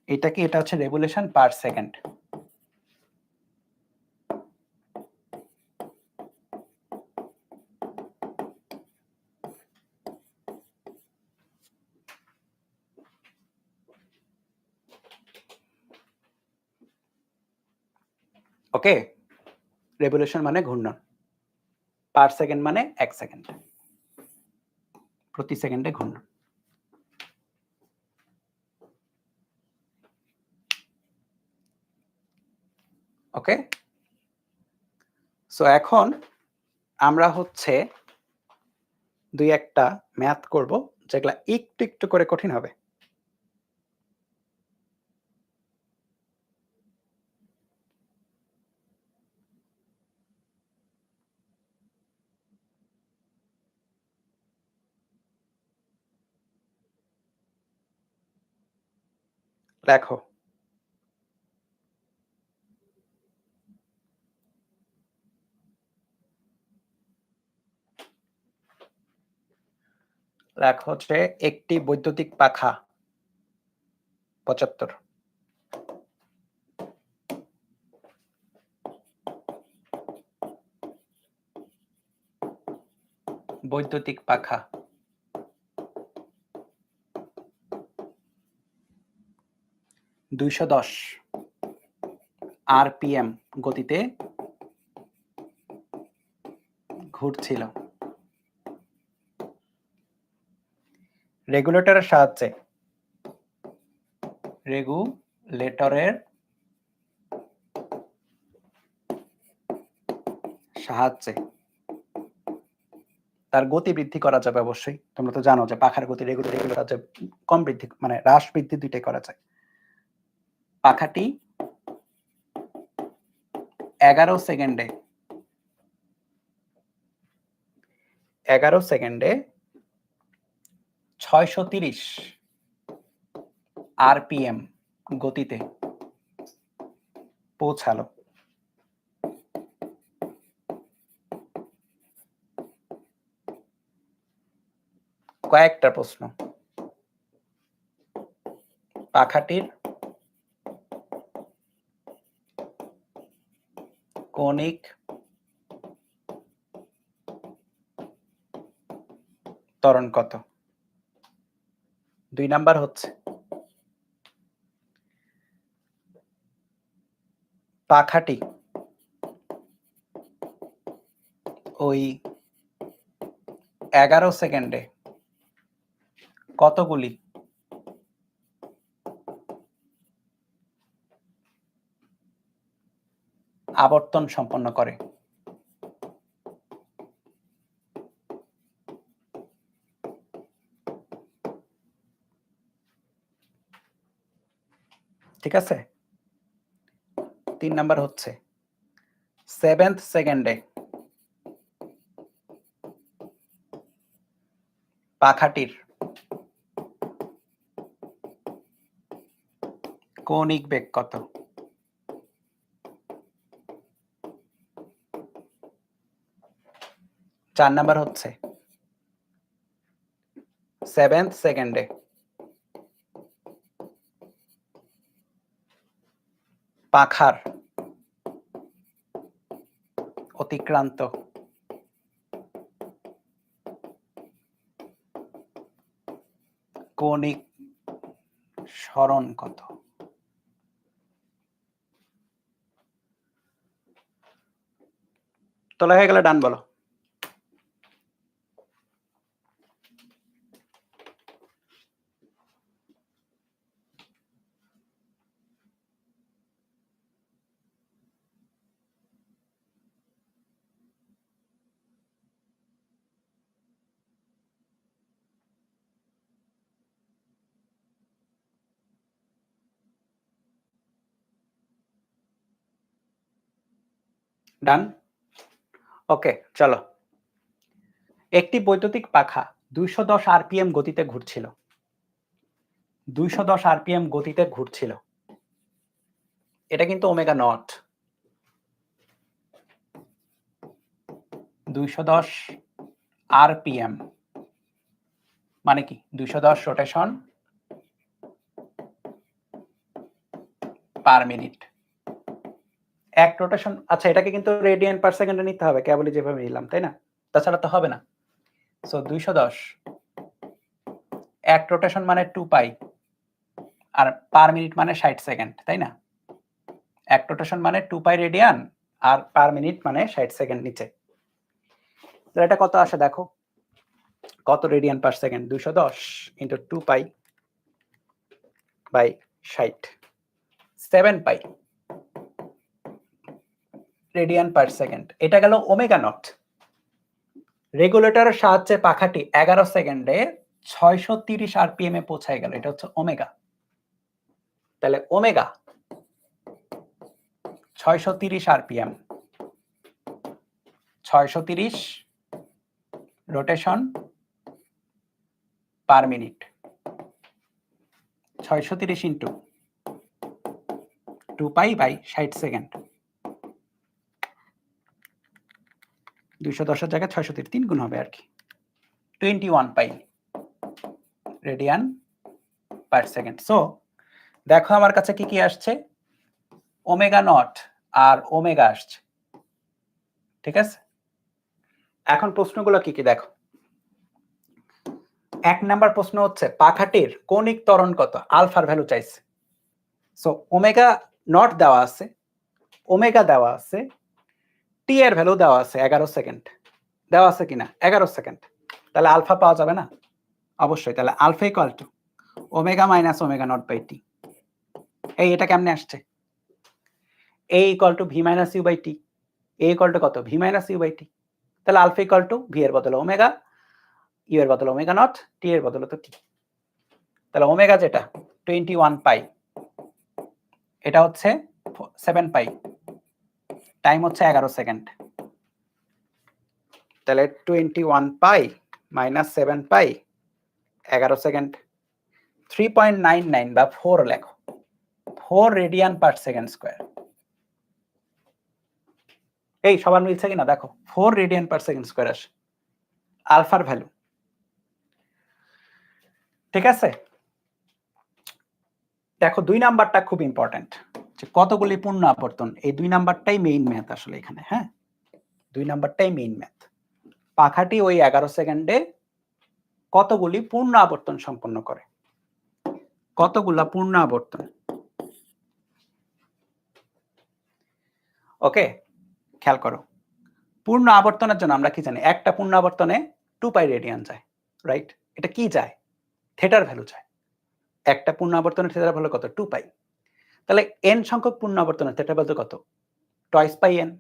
এটা কি? এটা হচ্ছে রেভলিউশন পার সেকেন্ড। ওকে, রেভলিউশন মানে ঘূর্ণন, পার সেকেন্ড মানে 1 সেকেন্ড, প্রতি সেকেন্ডে ঘূর্ণন। ওকে, সো এখন আমরা হচ্ছে দুই একটা ম্যাথ করব যেগুলা একটু একটু করে কঠিন হবে। লেখো। লেখো হচ্ছে একটি বৈদ্যুতিক পাখা 75। বৈদ্যুতিক পাখা 210 আরপিএম গতিতে ঘুরছিল। রেগুলেটরের সাহায্যে তার গতি বৃদ্ধি করা যাবে অবশ্যই। তোমরা তো জানো যে পাখার গতি রেগুলেটর যে কম বৃদ্ধি মানে হ্রাস বৃদ্ধি দুইটাই করা যায়। পাখাটি 11 সেকেন্ডে 630 আরপিএম গতিতে পৌঁছালো। কয়েকটা প্রশ্ন। পাখাটির কৌণিক ত্বরণ কত? 2 নাম্বার হচ্ছে পাখাটি ওই 11 সেকেন্ডে কতগুলি আবর্তন সম্পন্ন করে? ঠিক আছে। 3 নাম্বার হচ্ছে 7th সেকেন্ডে পাখাটির কৌণিক বেগ কত? 4 নাম্বার হচ্ছে 7th সেকেন্ডে পাখার অতিক্রান্ত কৌণিক সরণ কত? তোলা হয়ে গেলে ডান বলো। ডান। ওকে, চলো। একটি বৈদ্যুতিক পাখা 210 আরপিএম গতিতে ঘুরছিল। 210 আরপিএম গতিতে ঘুরছিল। এটা কিন্তু ওমেগা নট। 210 আরপিএম মানে কি? 210 রোটেশন পার মিনিট। এক রোটেশন, আচ্ছা এটাকে কিন্তু রেডিয়ান পার সেকেন্ডে নিতে হবে, কেবলই যেভাবে নিলাম, তাই না? তাছাড়া তো হবে না। সো 210 এক রোটেশন মানে 2 পাই, আর পার মিনিট মানে 60 সেকেন্ড, তাই না? এক রোটেশন মানে 2 পাই রেডিয়ান, আর পার মিনিট মানে 60 সেকেন্ড নিচে। তো এটা কত আসে দেখো, কত radian per second? 210 into 2 pi by 60, 7 pi radian per second. এটা গেল ওমেগা নট। রেগুলেটরের সাহায্যে পাখাটি 11 সেকেন্ডে 630 আরপিএম এ পৌঁছায় গেল, এটা হচ্ছে ওমেগা। তাহলে omega 630 RPM, 630 rotation per minute, 630 into 2 pi by 60 second. 210 এর জায়গায় 630 3 গুণ হবে আর কি, 21 পাই রেডিয়ান পার সেকেন্ড। সো দেখো আমার কাছে কি কি আসছে, ওমেগা নট আর ওমেগা আসছে, ঠিক আছে। এখন প্রশ্নগুলো কি কি দেখো। 1 নাম্বার প্রশ্ন হচ্ছে পাখাটির কৌণিক ত্বরণ কত, আলফার ভ্যালু চাইছে। সো ওমেগা নট দেওয়া আছে, ওমেগা দেওয়া আছে, টি এর ভ্যালু দেওয়া আছে 11 সেকেন্ড, দেওয়া আছে কিনা 11 সেকেন্ড, তাহলে আলফা পাওয়া যাবে না? অবশ্যই। তাহলে alpha equal to omega minus omega not by T. এই এটা কেমনে আসছে? A equal to V minus U by T. A equal to কত? V minus U by T. তাহলে আলফা ইকুয়াল টু ভি এর বদলে ওমেগা, ইউ এর বদলে ওমেগা নট, টি এর বদলে তো টি। তাহলে ওমেগা যেটা 21 পাই, এটা হচ্ছে 7 পাই, টাইম হচ্ছে 11 সেকেন্ড। তাহলে 21 পাই মাইনাস 7 পাই 11 সেকেন্ড, 3.99 বা 4 লেখো, 4 রেডিয়ান পার সেকেন্ড স্কয়ার। এই সবার মিলছে কিনা দেখো, 4 রেডিয়ান পার সেকেন্ড স্কয়ার আসে আলফার ভ্যালু, ঠিক আছে। দেখো 2 নাম্বারটা খুব ইম্পর্টেন্ট, যে কতগুলি পূর্ণ আবর্তন, এই 2 নাম্বারটাই মেইন ম্যাথ আসলে এখানে। হ্যাঁ, 2 নাম্বারটাই মেইন ম্যাথ। পাখাটি ওই 11 সেকেন্ডে কতগুলি পূর্ণ আবর্তন সম্পন্ন করে, কতগুলা পূর্ণ আবর্তন। ওকে, খেয়াল করো, পূর্ণ আবর্তনের জন্য আমরা কি জানি, একটা পূর্ণ আবর্তনে 2 পাই রেডিয়ান যায়, রাইট। এটা কি যায়? থিটার ভ্যালু যায়। একটা পূর্ণ আবর্তনের থিটার ভ্যালু কত? 2 পাই। তাহলে n সংখ্যক পূর্ণ আবর্তনের থিটার ভ্যালু কত? Toys pi n।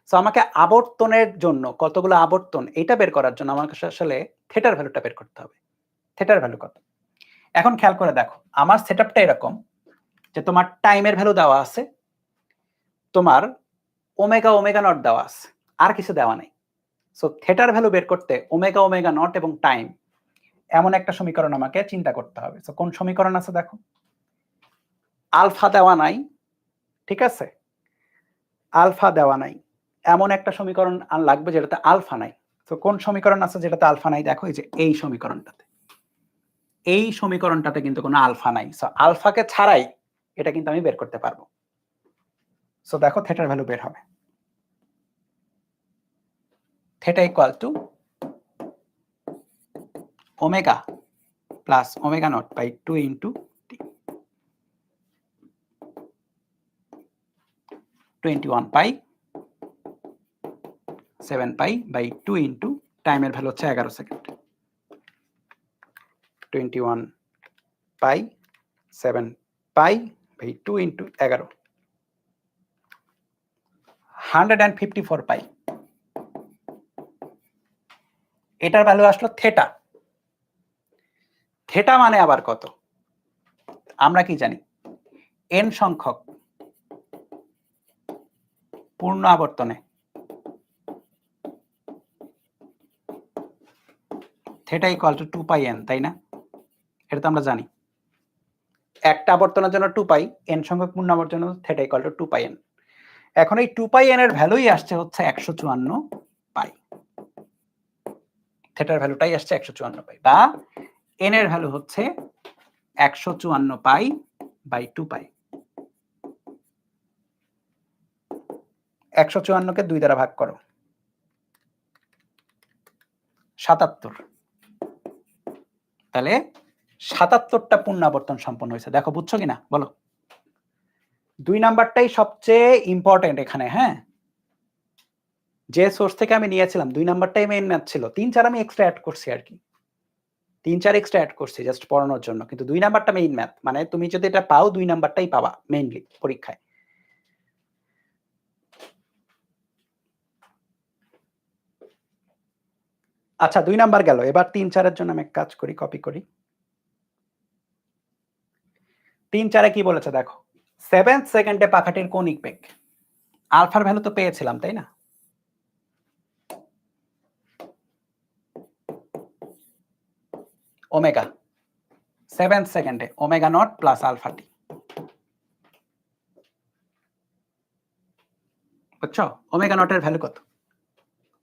সো আমাকে আবর্তনের জন্য কতগুলো আবর্তন এটা বের করার জন্য আমাকে আসলে থিটার ভ্যালুটা বের করতে হবে। থিটার ভ্যালু কত? এখন খেয়াল করে দেখো, আমার সেটআপটা এরকম যে তোমার টাইমের ভ্যালু দেওয়া আছে, তোমার ওমেগা ওমেগা নট দেওয়া আছে, আর কিছু দেওয়া নাই। সো থিটার ভ্যালু বের করতে ওমেগা ওমেগা নট এবং টাইম এমন একটা সমীকরণ আমাকে চিন্তা করতে হবে। সো কোন সমীকরণ আছে দেখো, আলফা দেওয়া নাই, ঠিক আছে, আলফা দেওয়া নাই, এমন একটা সমীকরণ লাগবে যেটাতে আলফা নাই। তো কোন সমীকরণ আছে যেটাতে আলফা নাই? দেখো এই যে এই সমীকরণটাতে, এই সমীকরণটাতে কিন্তু কোনো আলফা নাই। সো আলফাকে ছাড়াই এটা কিন্তু আমি বের করতে পারবো। সো দেখো থিটার ভ্যালু বের হবে, theta equal to omega plus omega not by 2 into T, 21 pi 7 pi by 2 into টাইমের ভ্যালু হচ্ছে 11 second, 21 pi 7 pi by 2 into 11, 154 pi. এটার ভ্যালু আসলো থেটা। থেটা মানে আবার কত? আমরা কি জানি, n সংখ্যক পূর্ণ আবর্তনে theta equal to 2 pi n, তাই না? এটা তো আমরা জানি, একটা আবর্তনের জন্য 2 পাই, n সংখ্যক পূর্ণ আবর্তনের জন্য theta equal to 2 pi n। এখন এই 2 পাই n এর ভ্যালুই আসছে হচ্ছে 154 পাই, থেটার ভ্যালুটাই আসছে 154 পাই, বা n এর ভ্যালু হচ্ছে 154 পাই বাই 2 পাই। 154 কে 2 দ্বারা ভাগ করো, 77। তাহলে 77টা পূর্ণ আবর্তন সম্পন্ন হয়েছে। দেখো বুঝছো কিনা বলো, 2 নাম্বারটাই সবচেয়ে ইম্পর্টেন্ট এখানে, হ্যাঁ? যে সোর্স থেকে আমি নিয়েছিলাম 2 নাম্বারটাই মেইন ম্যাথ ছিল। 3-4 আমি এক্সট্রা এড করছি আরকি। 3-4 এক্সট্রা এড করছি জাস্ট পড়ানোর জন্য। কিন্তু 2 নাম্বারটা মেইন ম্যাথ। মানে তুমি যদি এটা পাও 2 নাম্বারটাই পাবা মেইনলি পরীক্ষায়। আচ্ছা 2 নাম্বার গেল। এবার 3-4 এর জন্য আমি এক কাজ করি, কপি করি। 3-4 এ কি বলেছে দেখো। 7th সেকেন্ডে পাখাটির কৌণিক বেগ। আলফার ভ্যালু তো পেয়েছিলাম, তাই না? ওমেগা। 7th সেকেন্ডে omega not plus alpha T. বুঝছো? ওমেগা নট এর ভ্যালু কত?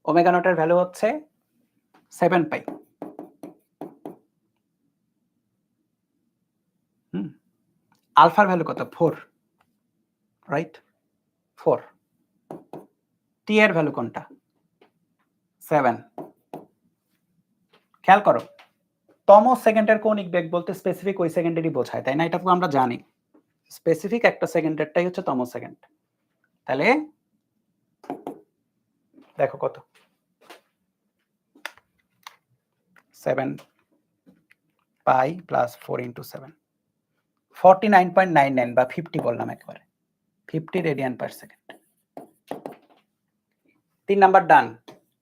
ওমেগা নট এর ভ্যালু হচ্ছে 7 পাই। আলফার ভ্যালু কত? 4, রাইট? 4। টি এর ভ্যালু কোনটা? 7। খেয়াল করো, তম সেকেন্ডের কৌণিক বেগ বলতে স্পেসিফিক ওই সেকেন্ডেরই বোঝায়, তাই না? এটা তো আমরা জানি। স্পেসিফিক একটা সেকেন্ডেরটাই হচ্ছে তম সেকেন্ড। তাহলে দেখো কত? 7 পাই প্লাস 4 ইন্টু 7। 49.99 বা 50 বললাম একবারে। 50 রেডিয়ান পার সেকেন্ড। 3 নাম্বার ডান।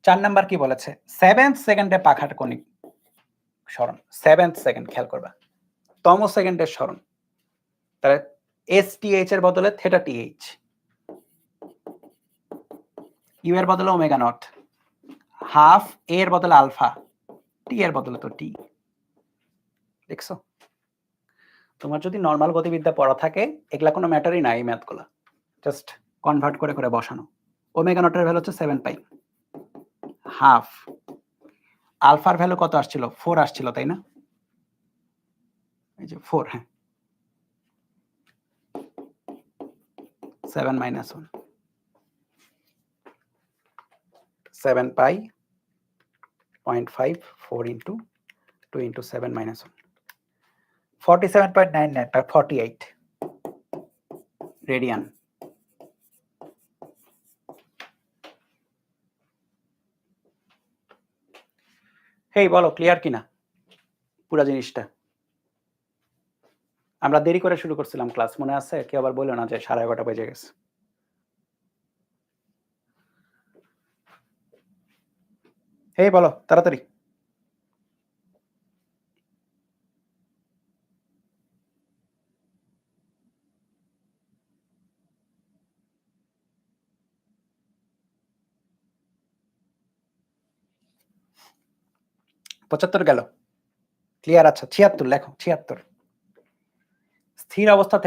4 নাম্বার কি বলেছে? 7th সেকেন্ডে পাখার কৌণিক সরণ। 7th সেকেন্ড খেয়াল করবা। তম সেকেন্ডের সরণ। তাহলে STH এর বদলে থেটা TH। ইউ এর বদলে ওমেগা নট। হাফ এ এর বদলে আলফা। টি এর বদলে তো টি। দেখছো? তোমার যদি নরমাল গতিবিদ্যা পড়া থাকে এগুলা কোনো ম্যাটারই না এই ম্যাথগুলা। জাস্ট কনভার্ট করে করে বসানো। ওমেগা নট এর ভ্যালু হচ্ছে 7 পাই। হাফ আলফার ভ্যালু কত আসছিল? 4 আসছিল, তাই না? এই যে 4, হ্যাঁ। 7 মাইনাস 1। 7 পাই 0.5 4 ইন্টু 2 ইন্টু 7 মাইনাস 1। 47.99 বা 48 রেডিয়ান। হেই বলো ক্লিয়ার কিনা পুরা জিনিসটা? আমরা দেরি করে শুরু করছিলাম ক্লাস, মনে আছে? কেউ আবার বললো না যে 11:30 বেজে গেছে। হেই বলো তাড়াতাড়ি। পঁচাত্তর গেল। ক্লিয়ার? আচ্ছা 76 লেখো। 76 স্থির অবস্থা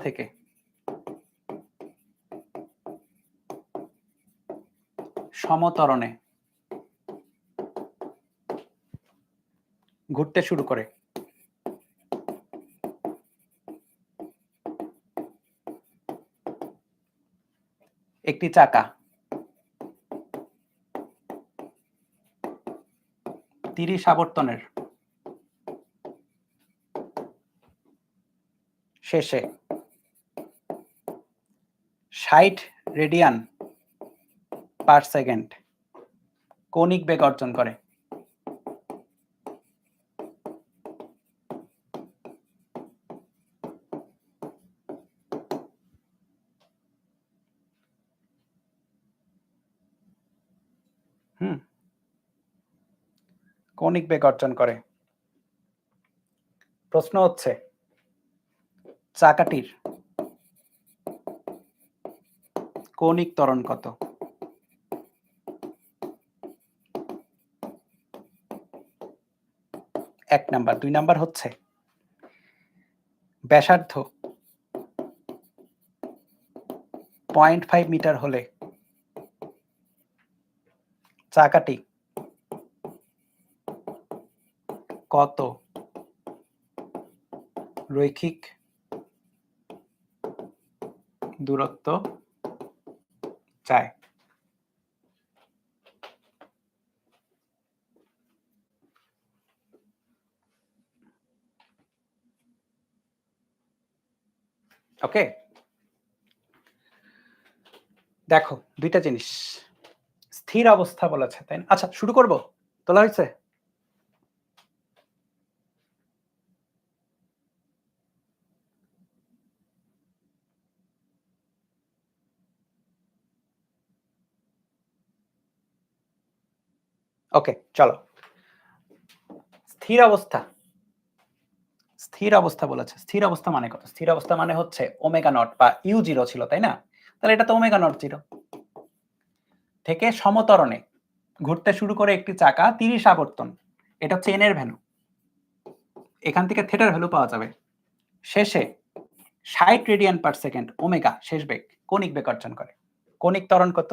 থেকে সমত্বরণে ঘুরতে শুরু করে একটি চাকা 30 আবর্তনের শেষে 60 রেডিয়ান পার সেকেন্ড কৌণিক বেগ অর্জন করে। কৌণিক বেগ অর্জন করে। প্রশ্ন হচ্ছে চাকাটির কৌণিক ত্বরণ কত? এক নাম্বার। 2 নাম্বার হচ্ছে ব্যাসার্ধ 0.5 মিটার হলে চাকাটি কত রৈখিক দূরত্ব চায়? ওকে, দেখো দুইটা জিনিস, স্থির অবস্থা বলেছে তাই না? আচ্ছা শুরু করব, তোলা হয়েছে? ওকে চলো, স্থির অবস্থা, স্থির অবস্থা বলেছে। স্থির অবস্থা মানে কত? স্থির অবস্থা মানে হচ্ছে ওমেগা নট বা ইউ জিরো ছিল তাই না? তাহলে এটা তো ওমেগা নট জিরো থেকে সমতরণে ঘুরতে শুরু করে একটি চাকা 30 আবর্তন, এটা হচ্ছে এন এর ভ্যালু। এখান থেকে থেটার ভ্যালু পাওয়া যাবে। শেষে 60 রেডিয়ান পার সেকেন্ড ওমেগা শেষ বেগ, কণিক বেগ অর্জন করে। কণিক ত্বরণ কত?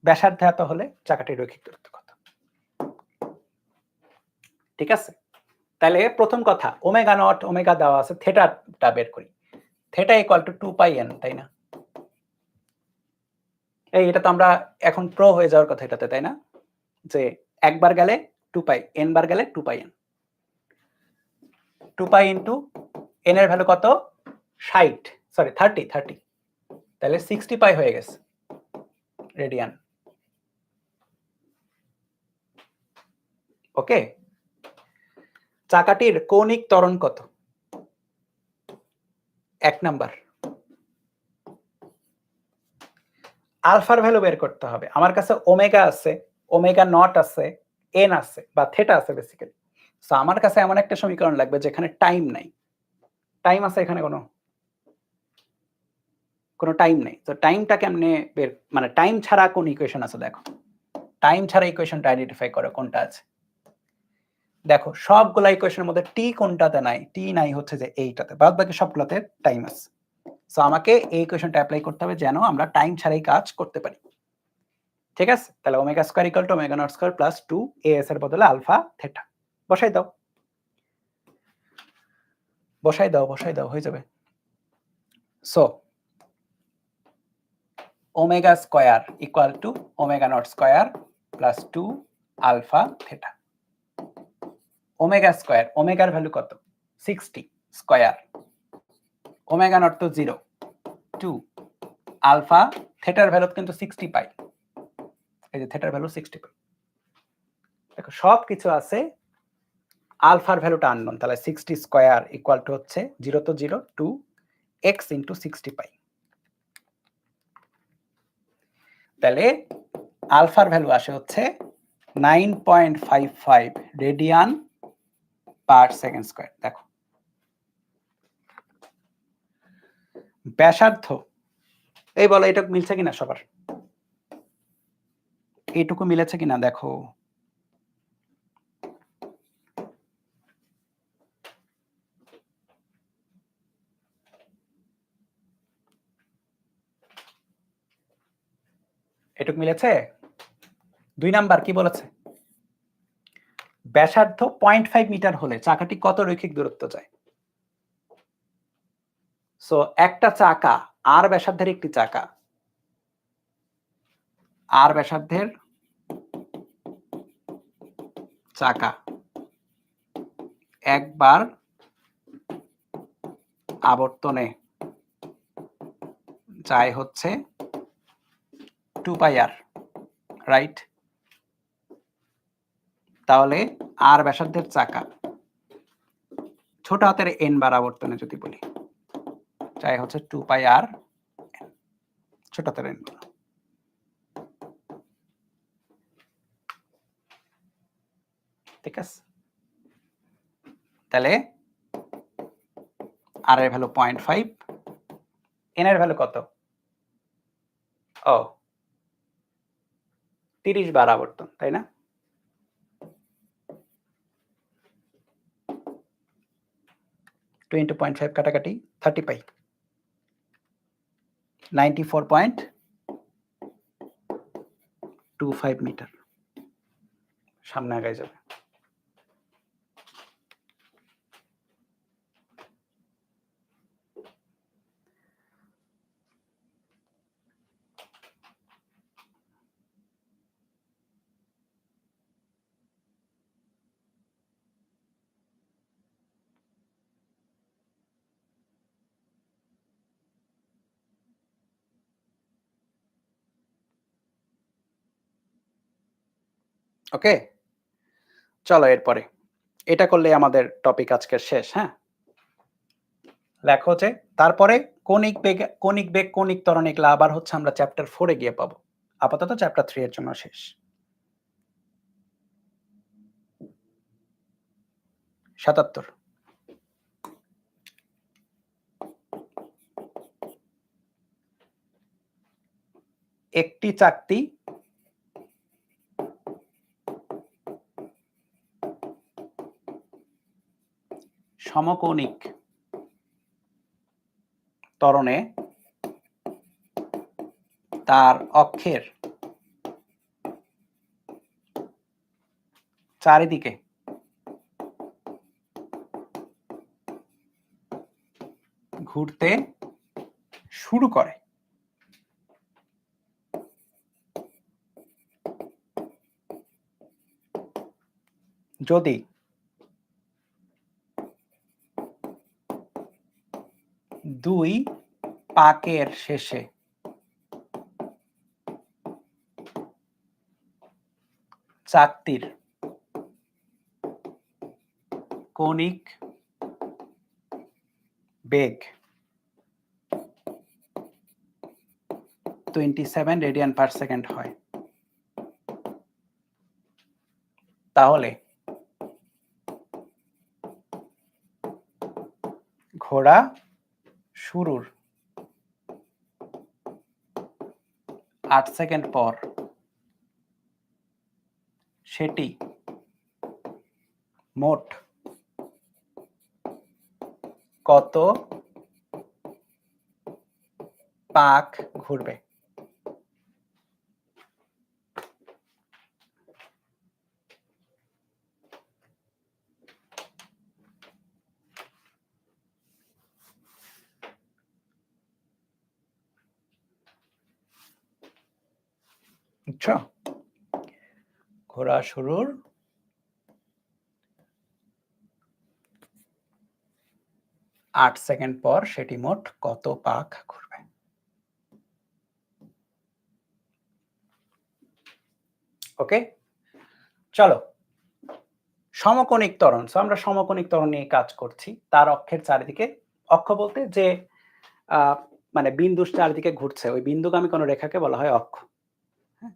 ব্যাসার্ধে এত হলে চাকাটির রৈখিক দূরত্ব কত? ঠিক আছে, তাহলে প্রথম কথা ওমেগা নট ওমেগা দেওয়া আছে, থেটাটা বের করি। Theta equal to 2 pi N তাই না? এই এটা তো আমরা এখন প্রো হয়ে যাওয়ার কথা এটাতে তাই না, যে একবার গেলে 2 পাই, এন বার গেলে 2 pi N. 2 pi into N এর ভ্যালু কত? 60, সরি 30, তাহলে 60 পাই হয়ে গেছে রেডিয়ান। ওকে, চাকাটির কৌণিক ত্বরণ কত? 1 নাম্বার আলফার ভ্যালু বের করতে হবে। আমার কাছে ওমেগা আছে, ওমেগা নট আছে, এন আছে বা থেটা আছে বেসিক্যালি। সো আমার কাছে এমন একটা সমীকরণ লাগবে যেখানে টাইম নাই। টাইম আছে এখানে কোনো টাইম নেই। তো টাইমটা কেমনে বের, মানে টাইম ছাড়া কোন ইকুয়েশন আছে দেখো। টাইম ছাড়া ইকুয়েশনটা আইডেন্টিফাই করো কোনটা আছে। দেখো সবগুলা ইকুয়েশনের মধ্যে টি কোনটাতে নাই? টি নাই হচ্ছে যে এইটাতে, বাদ বাকি সবগুলাতে টাইম আছে। সো আমাকে এই ইকুয়েশনটা অ্যাপ্লাই করতে হবে যেন আমরা টাইম ছাড়াই কাজ করতে পারি। ঠিক আছে, তাহলে omega square equal to omega not square plus 2 as এর বদলে আলফা থেটা বসাই দাও, বসাই দাও হয়ে যাবে। So omega square equal to omega not square plus 2 alpha theta. Omega square, ওমেগার ভ্যালু কত? 60 স্কয়ার, ওমেগা নট তো 0, 2 আলফা, থেটার ভ্যালু কিন্তু 60 পাই, এই যে থেটার ভ্যালু 60 পাই। দেখো সব কিছু আছে, আলফার ভ্যালুটা আননোন, তাহলে 60 স্কয়ার ইকুয়াল টু হচ্ছে 0 তো 0, 2 x ইনটু 60 পাই। তাহলে আলফার ভ্যালু আসে হচ্ছে 9.55 রেডিয়ান পার সেকেন্ড স্কয়ার। দেখো ব্যাসার্ধ, এই বলো এটা মিলছে কিনা সবার? এইটুকু মিলেছে কিনা দেখো। এটুকু মিলেছে? 2 নাম্বার কি বলেছে? ব্যাসার্ধ 0.5 মিটার হলে চাকাটি কত রৈখিক দূরত্ব যায়? সো একটা চাকা, আর ব্যাসার্ধের একটি চাকা, আর ব্যাসার্ধের চাকা একবার আবর্তনে যায় হচ্ছে 2 পাই আর, রাইট? তাহলে আর ব্যাসার্ধের চাকা ছোট হাতের এন বার আবর্তনে যদি বলি চাই হচ্ছে 2 পাই আর, ছোট হাতের এন। ঠিক আছে, তাহলে আর এর ভ্যালু 0.5, এন এর ভ্যালু কত? ও 30 বার আবর্তন তাই না? টু ইন্টু 0.5 কাটাকাটি 30 পাই, 94.25 মিটার। সামনে আগায় যাবে। ওকে, চলো এরপরে এটা করলে আমাদের টপিক আজকের শেষ। হ্যাঁ, লেখো যে তারপরে কণিক বেগ কণিক ত্বরণ এগুলো আবার হচ্ছে আমরা চ্যাপ্টার 4 এ গিয়ে পাবো। আপাতত চ্যাপ্টার 3 এর জন্য শেষ। 77 একটি চাকতি সমকৌণিক ত্বরণে তার অক্ষের চারিদিকে ঘুরতে শুরু করে। যদি দুই পাকের শেষে চাকতির কৌণিক বেগ 27 রেডিয়ান পার সেকেন্ড হয়, তাহলে ঘোড়া শুরুর 8 সেকেন্ড পর সেটি মোট কত পাক ঘুরবে? বুঝছো? ঘোড়া শুরুর 8 সেকেন্ড পর সেটি মোট কত পাক ঘুরবে? ওকে, চলো সমকোণিক ত্বরণ। সো আমরা সমকোণিক ত্বরণ নিয়ে কাজ করছি। তার অক্ষের চারিদিকে, অক্ষ বলতে যে মানে বিন্দুর চারিদিকে ঘুরছে ওই বিন্দুগামী কোনো রেখাকে বলা হয় অক্ষ। হ্যাঁ,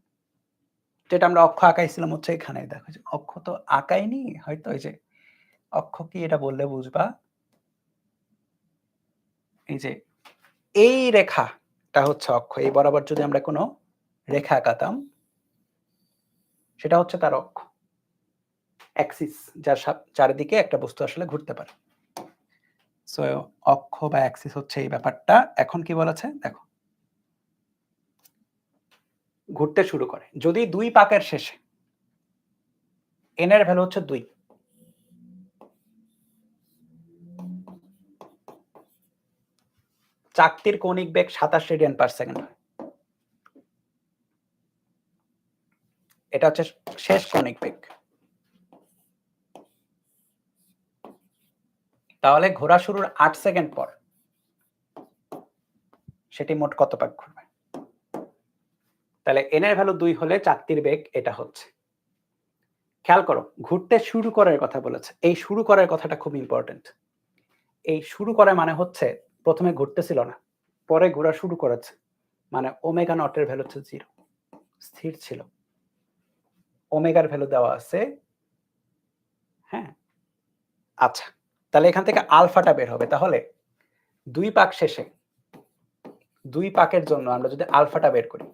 যেটা আমরা অক্ষ আঁকাইছিলাম হচ্ছে এখানে। দেখো যে অক্ষ তো আঁকাইনি, হয়তো এই যে অক্ষ কি এটা বললে বুঝবা। এই যে এই রেখাটা হচ্ছে অক্ষ। এই বরাবর যদি আমরা কোনো রেখা আঁকাতাম সেটা হচ্ছে তার অক্ষ, অ্যাক্সিস, যার চারিদিকে একটা বস্তু আসলে ঘুরতে পারে। সো অক্ষ বা অ্যাক্সিস হচ্ছে এই ব্যাপারটা। এখন কি বলেছে দেখো, ঘুরতে শুরু করে যদি দুই পাকের শেষে n এর ভ্যালু হচ্ছে 2, চাকতির কৌণিক বেগ 27 রেডিয়ান পার সেকেন্ড হয়। এটা হচ্ছে শেষ কৌণিক বেগ। তাহলে ঘোরা শুরুর 8 সেকেন্ড পর সেটি মোট কত পাক ঘুরবে? তাহলে n এর ভ্যালু 2 হলে চাকতির বেগ এটা হচ্ছে। খেয়াল করো, ঘুরতে শুরু করার কথা বলেছে। এই শুরু করার কথাটা খুব ইম্পর্টেন্ট। এই শুরু করা মানে হচ্ছে প্রথমে ঘুরতেছিল না, পরে ঘোরা শুরু করেছে, মানে ওমেগা নট এর ভ্যালু হচ্ছে 0, স্থির ছিল। ওমেগার ভ্যালু দেওয়া আছে। হ্যাঁ, আচ্ছা, তাহলে এখান থেকে আলফাটা বের হবে। তাহলে দুই পাক শেষে দুই পাকের জন্য আমরা যদি আলফাটা বের করি,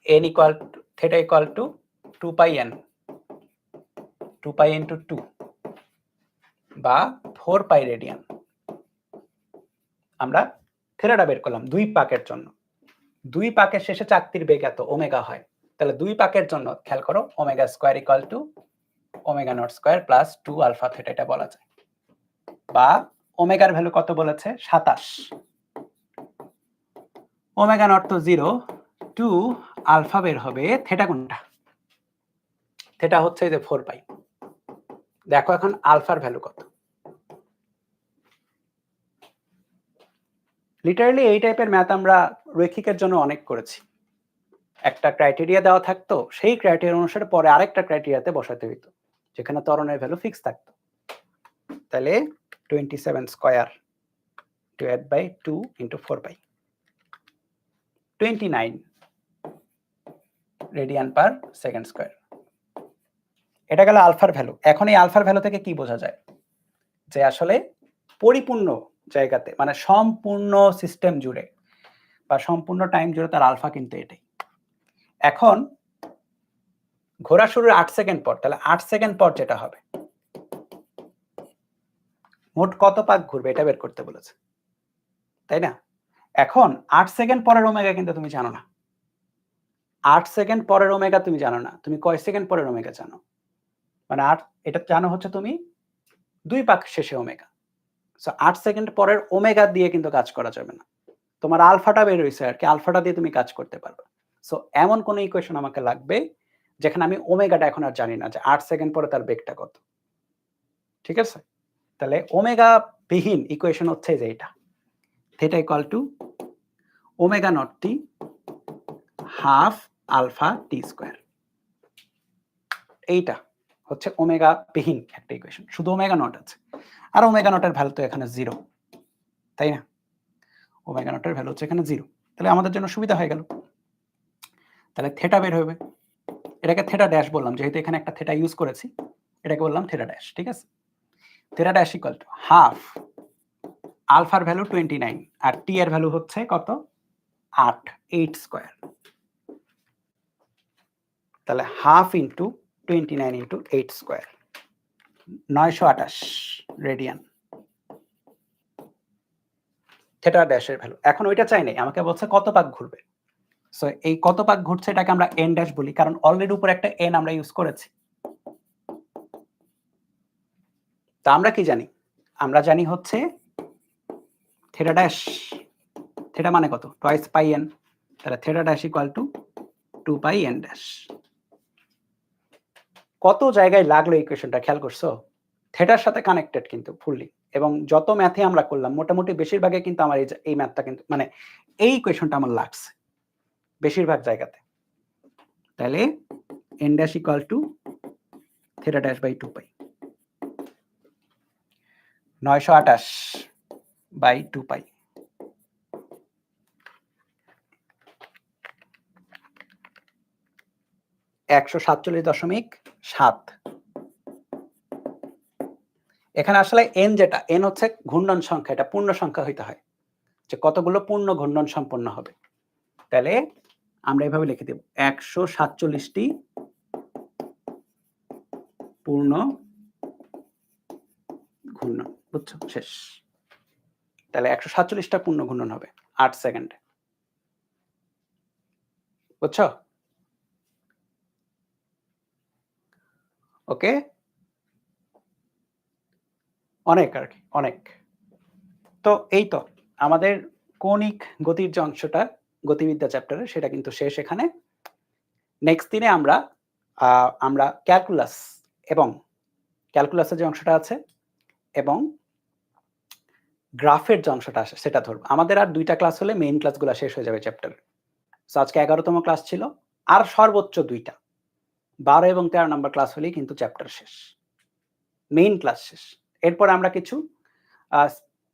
n equal theta equal to 2 pi n, 2 pi into 2 বা 4 পাই রেডিয়ান। আমরা থিটাটা বের করলাম দুই পাকের জন্য। দুই পাকের শেষে চাকতির বেগ এত ওমেগা হয়। তাহলে দুই পাকের জন্য খেয়াল করো, omega square equal to omega not square plus 2 alpha theta, এটা বলা যায়। বা ওমেগার ভ্যালু কত বলেছে? 27। ওমেগা নট তো 0, 2 আলফা বের হবে। থিটা কোনটা? থিটা হচ্ছে এই যে 4 পাই। দেখো এখন আলফার ভ্যালু কত। লিটারালি এই টাইপের ম্যাথ আমরা রৈখিকের জন্য অনেক করেছি। একটা ক্রাইটেরিয়া দেওয়া থাকতো, সেই ক্রাইটেরিয়া অনুসারে পরে আরেকটা ক্রাইটেরিয়াতে বসাতে হইতো, যেখানে ত্বরণের ভ্যালু ফিক্স থাকতো। তাহলে 27 square divide by 2 into 4 pi 29 radian per second square. এটা গেল আলফার ভ্যালু। এখন এই আলফার ভ্যালু থেকে কি বোঝা যায়? যে আসলে পরিপূর্ণ জায়গাতে মানে সম্পূর্ণ সিস্টেম জুড়ে বা সম্পূর্ণ টাইম জুড়ে তার আলফা কিন্তু এটাই। এখন ঘোরা শুরুর 8 সেকেন্ড পর, তাহলে 8 সেকেন্ড পর যেটা হবে, মোট কত পাক ঘুরবে এটা বের করতে বলেছে, তাই না? এখন 8 সেকেন্ড পরের ওমেগা কিন্তু তুমি জানো না। 8 সেকেন্ড পরের ওমেগা তুমি জানো না। তুমি কয় সেকেন্ড পরের ওমেগা জানো? মানে 8 এটা জানো হচ্ছে তুমি 2 পাক শেষে ওমেগা। সো 8 সেকেন্ড পরের ওমেগা দিয়ে কিন্তু কাজ করা যাবে না। তোমার আলফাটা বের হইছে আর কি, আলফাটা দিয়ে তুমি কাজ করতে পারবে। সো এমন কোন ইকুয়েশন আমাকে লাগবে যেখানে আমি ওমেগাটা এখন আর জানি না যে 8 সেকেন্ড পরে তার বেগটা কত। ঠিক আছে? তাহলে ওমেগা বিহীন ইকুয়েশন হচ্ছে যে এটা। Theta equal to omega not T half alpha T square. এইটা হচ্ছে ওমেগা বিহীন একটা ইকুয়েশন, শুধু ওমেগা নট আছে। আর ওমেগা নটের ভ্যালু তো এখানে 0, তাই না? ওমেগা নটের ভ্যালু হচ্ছে এখানে 0। তাহলে আমাদের জন্য সুবিধা হয়ে গেল। তাহলে থিটা বের হবে। এটাকে থিটা ড্যাশ বললাম, যেহেতু এখানে একটা থিটা ইউজ করেছি, এটাকে বললাম থিটা ড্যাশ। ঠিক আছে? Theta dash equal to half আলফার ভ্যালু 29 আর টি এর ভ্যালু হচ্ছে কত? 8 স্কয়ার। তাহলে half into 29 into 8 square 928 radian theta ড্যাশের ভ্যালু। এখন ওইটা চাই নাই, আমাকে বলছে কত পাক ঘুরবে। সো এই কত পাক ঘুরছে এটাকে আমরা এন ড্যাশ বলি, কারণ অলরেডি উপরে একটা এন আমরা ইউজ করেছি। তা আমরা কি জানি? আমরা জানি হচ্ছে থিটা ড্যাশ, থিটা মানে কত? Twice pi N. তাহলে theta dash equal to 2 pi N dash. কত জায়গায় লাগলো ইকুয়েশনটা খেয়াল করছো? থিটার সাথে কানেক্টেড কিন্তু ফুললি, এবং যত ম্যাথে আমরা করলাম মোটামুটি বেশিরভাগে কিন্তু আমার এই ম্যাথটা কিন্তু মানে এই ইকুয়েশনটা আমার লাগছে বেশিরভাগ জায়গাতে। তাহলে N dash equal to theta dash by 2 pi 928 by 2 pi. (147.7) এখানে আসলে n যেটা, n হচ্ছে ঘূর্ণন সংখ্যা, এটা পূর্ণ সংখ্যা হইতে হয়, যে কতগুলো পূর্ণ ঘূর্ণন সম্পন্ন হবে। তাহলে আমরা এভাবে লিখে দেব 147টি পূর্ণ ঘূর্ণন। বুঝছো? শেষ। তাহলে 147টা পূর্ণ ঘূর্ণন হবে 8 সেকেন্ডে। বুঝছো? ওকে, অনেক আর কি, অনেক। তো এই তো আমাদের কৌণিক গতির যে অংশটা গতিবিদ্যা চ্যাপ্টারে, সেটা কিন্তু শেষ এখানে। নেক্সট দিনে আমরা ক্যালকুলাস এবং ক্যালকুলাসের যে অংশটা আছে এবং গ্রাফের যে অংশটা আছে সেটা ধরব। আমাদের আর 2টা ক্লাস হলে মেইন ক্লাসগুলো শেষ হয়ে যাবে চ্যাপ্টারে। সো আজকে 11তম ক্লাস ছিল, আর সর্বোচ্চ 2টা 12 এবং 13 নাম্বার ক্লাস হলেই কিন্তু চ্যাপ্টার শেষ, মেইন ক্লাস শেষ। এরপর আমরা কিছু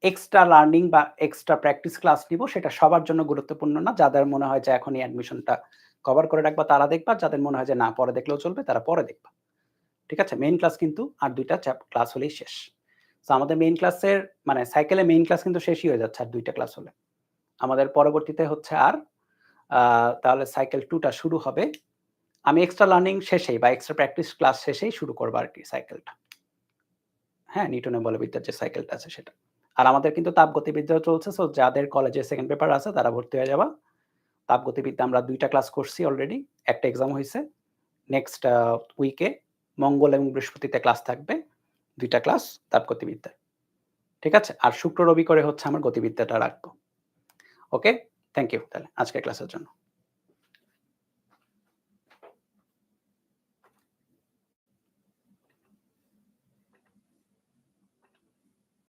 এক্সট্রা লার্নিং বা এক্সট্রা প্র্যাকটিস ক্লাস নিব, সেটা সবার জন্য গুরুত্বপূর্ণ না। যাদের মনে হয় যে এখনই অ্যাডমিশনটা কভার করে রাখবা তারা দেখবা, যাদের মনে হয় যে না পরে দেখলেও চলবে তারা পরে দেখবা। ঠিক আছে? মেইন ক্লাস কিন্তু আর 2টা ক্লাস হলেই শেষ। সো আমাদের মেইন ক্লাসের মানে সাইকেলে মেইন ক্লাস কিন্তু শেষই হয়ে যাচ্ছে আর 2টা ক্লাস হলে। আমাদের পরবর্তীতে হচ্ছে আর তাহলে সাইকেল 2টা শুরু হবে। আমি এক্সট্রা লার্নিং শেষেই বা এক্সট্রা প্র্যাকটিস ক্লাস শেষেই শুরু করব আর কি সাইকেলটা। হ্যাঁ, নিউটনের বলবিদ্যার যে সাইকেলটা আছে সেটা। আর আমাদের কিন্তু তাপগতিবিদ্যাও চলছে। সো যাদের কলেজে সেকেন্ড পেপার আছে তারা ভর্তি হয়ে যাবা। তাপগতিবিদ্যা আমরা 2টা ক্লাস করছি অলরেডি। একটা এক্সাম হইছে। নেক্সট উইকে মঙ্গল এবং বৃহস্পতিতে ক্লাস থাকবে। 2টা ক্লাস তাপগতিবিদ্যা। ঠিক আছে? আর শুক্র রবি করে হচ্ছে আমার গতিবিদ্যাটা রাখবো। ওকে? থ্যাংক ইউ তাহলে আজকের ক্লাসের জন্য।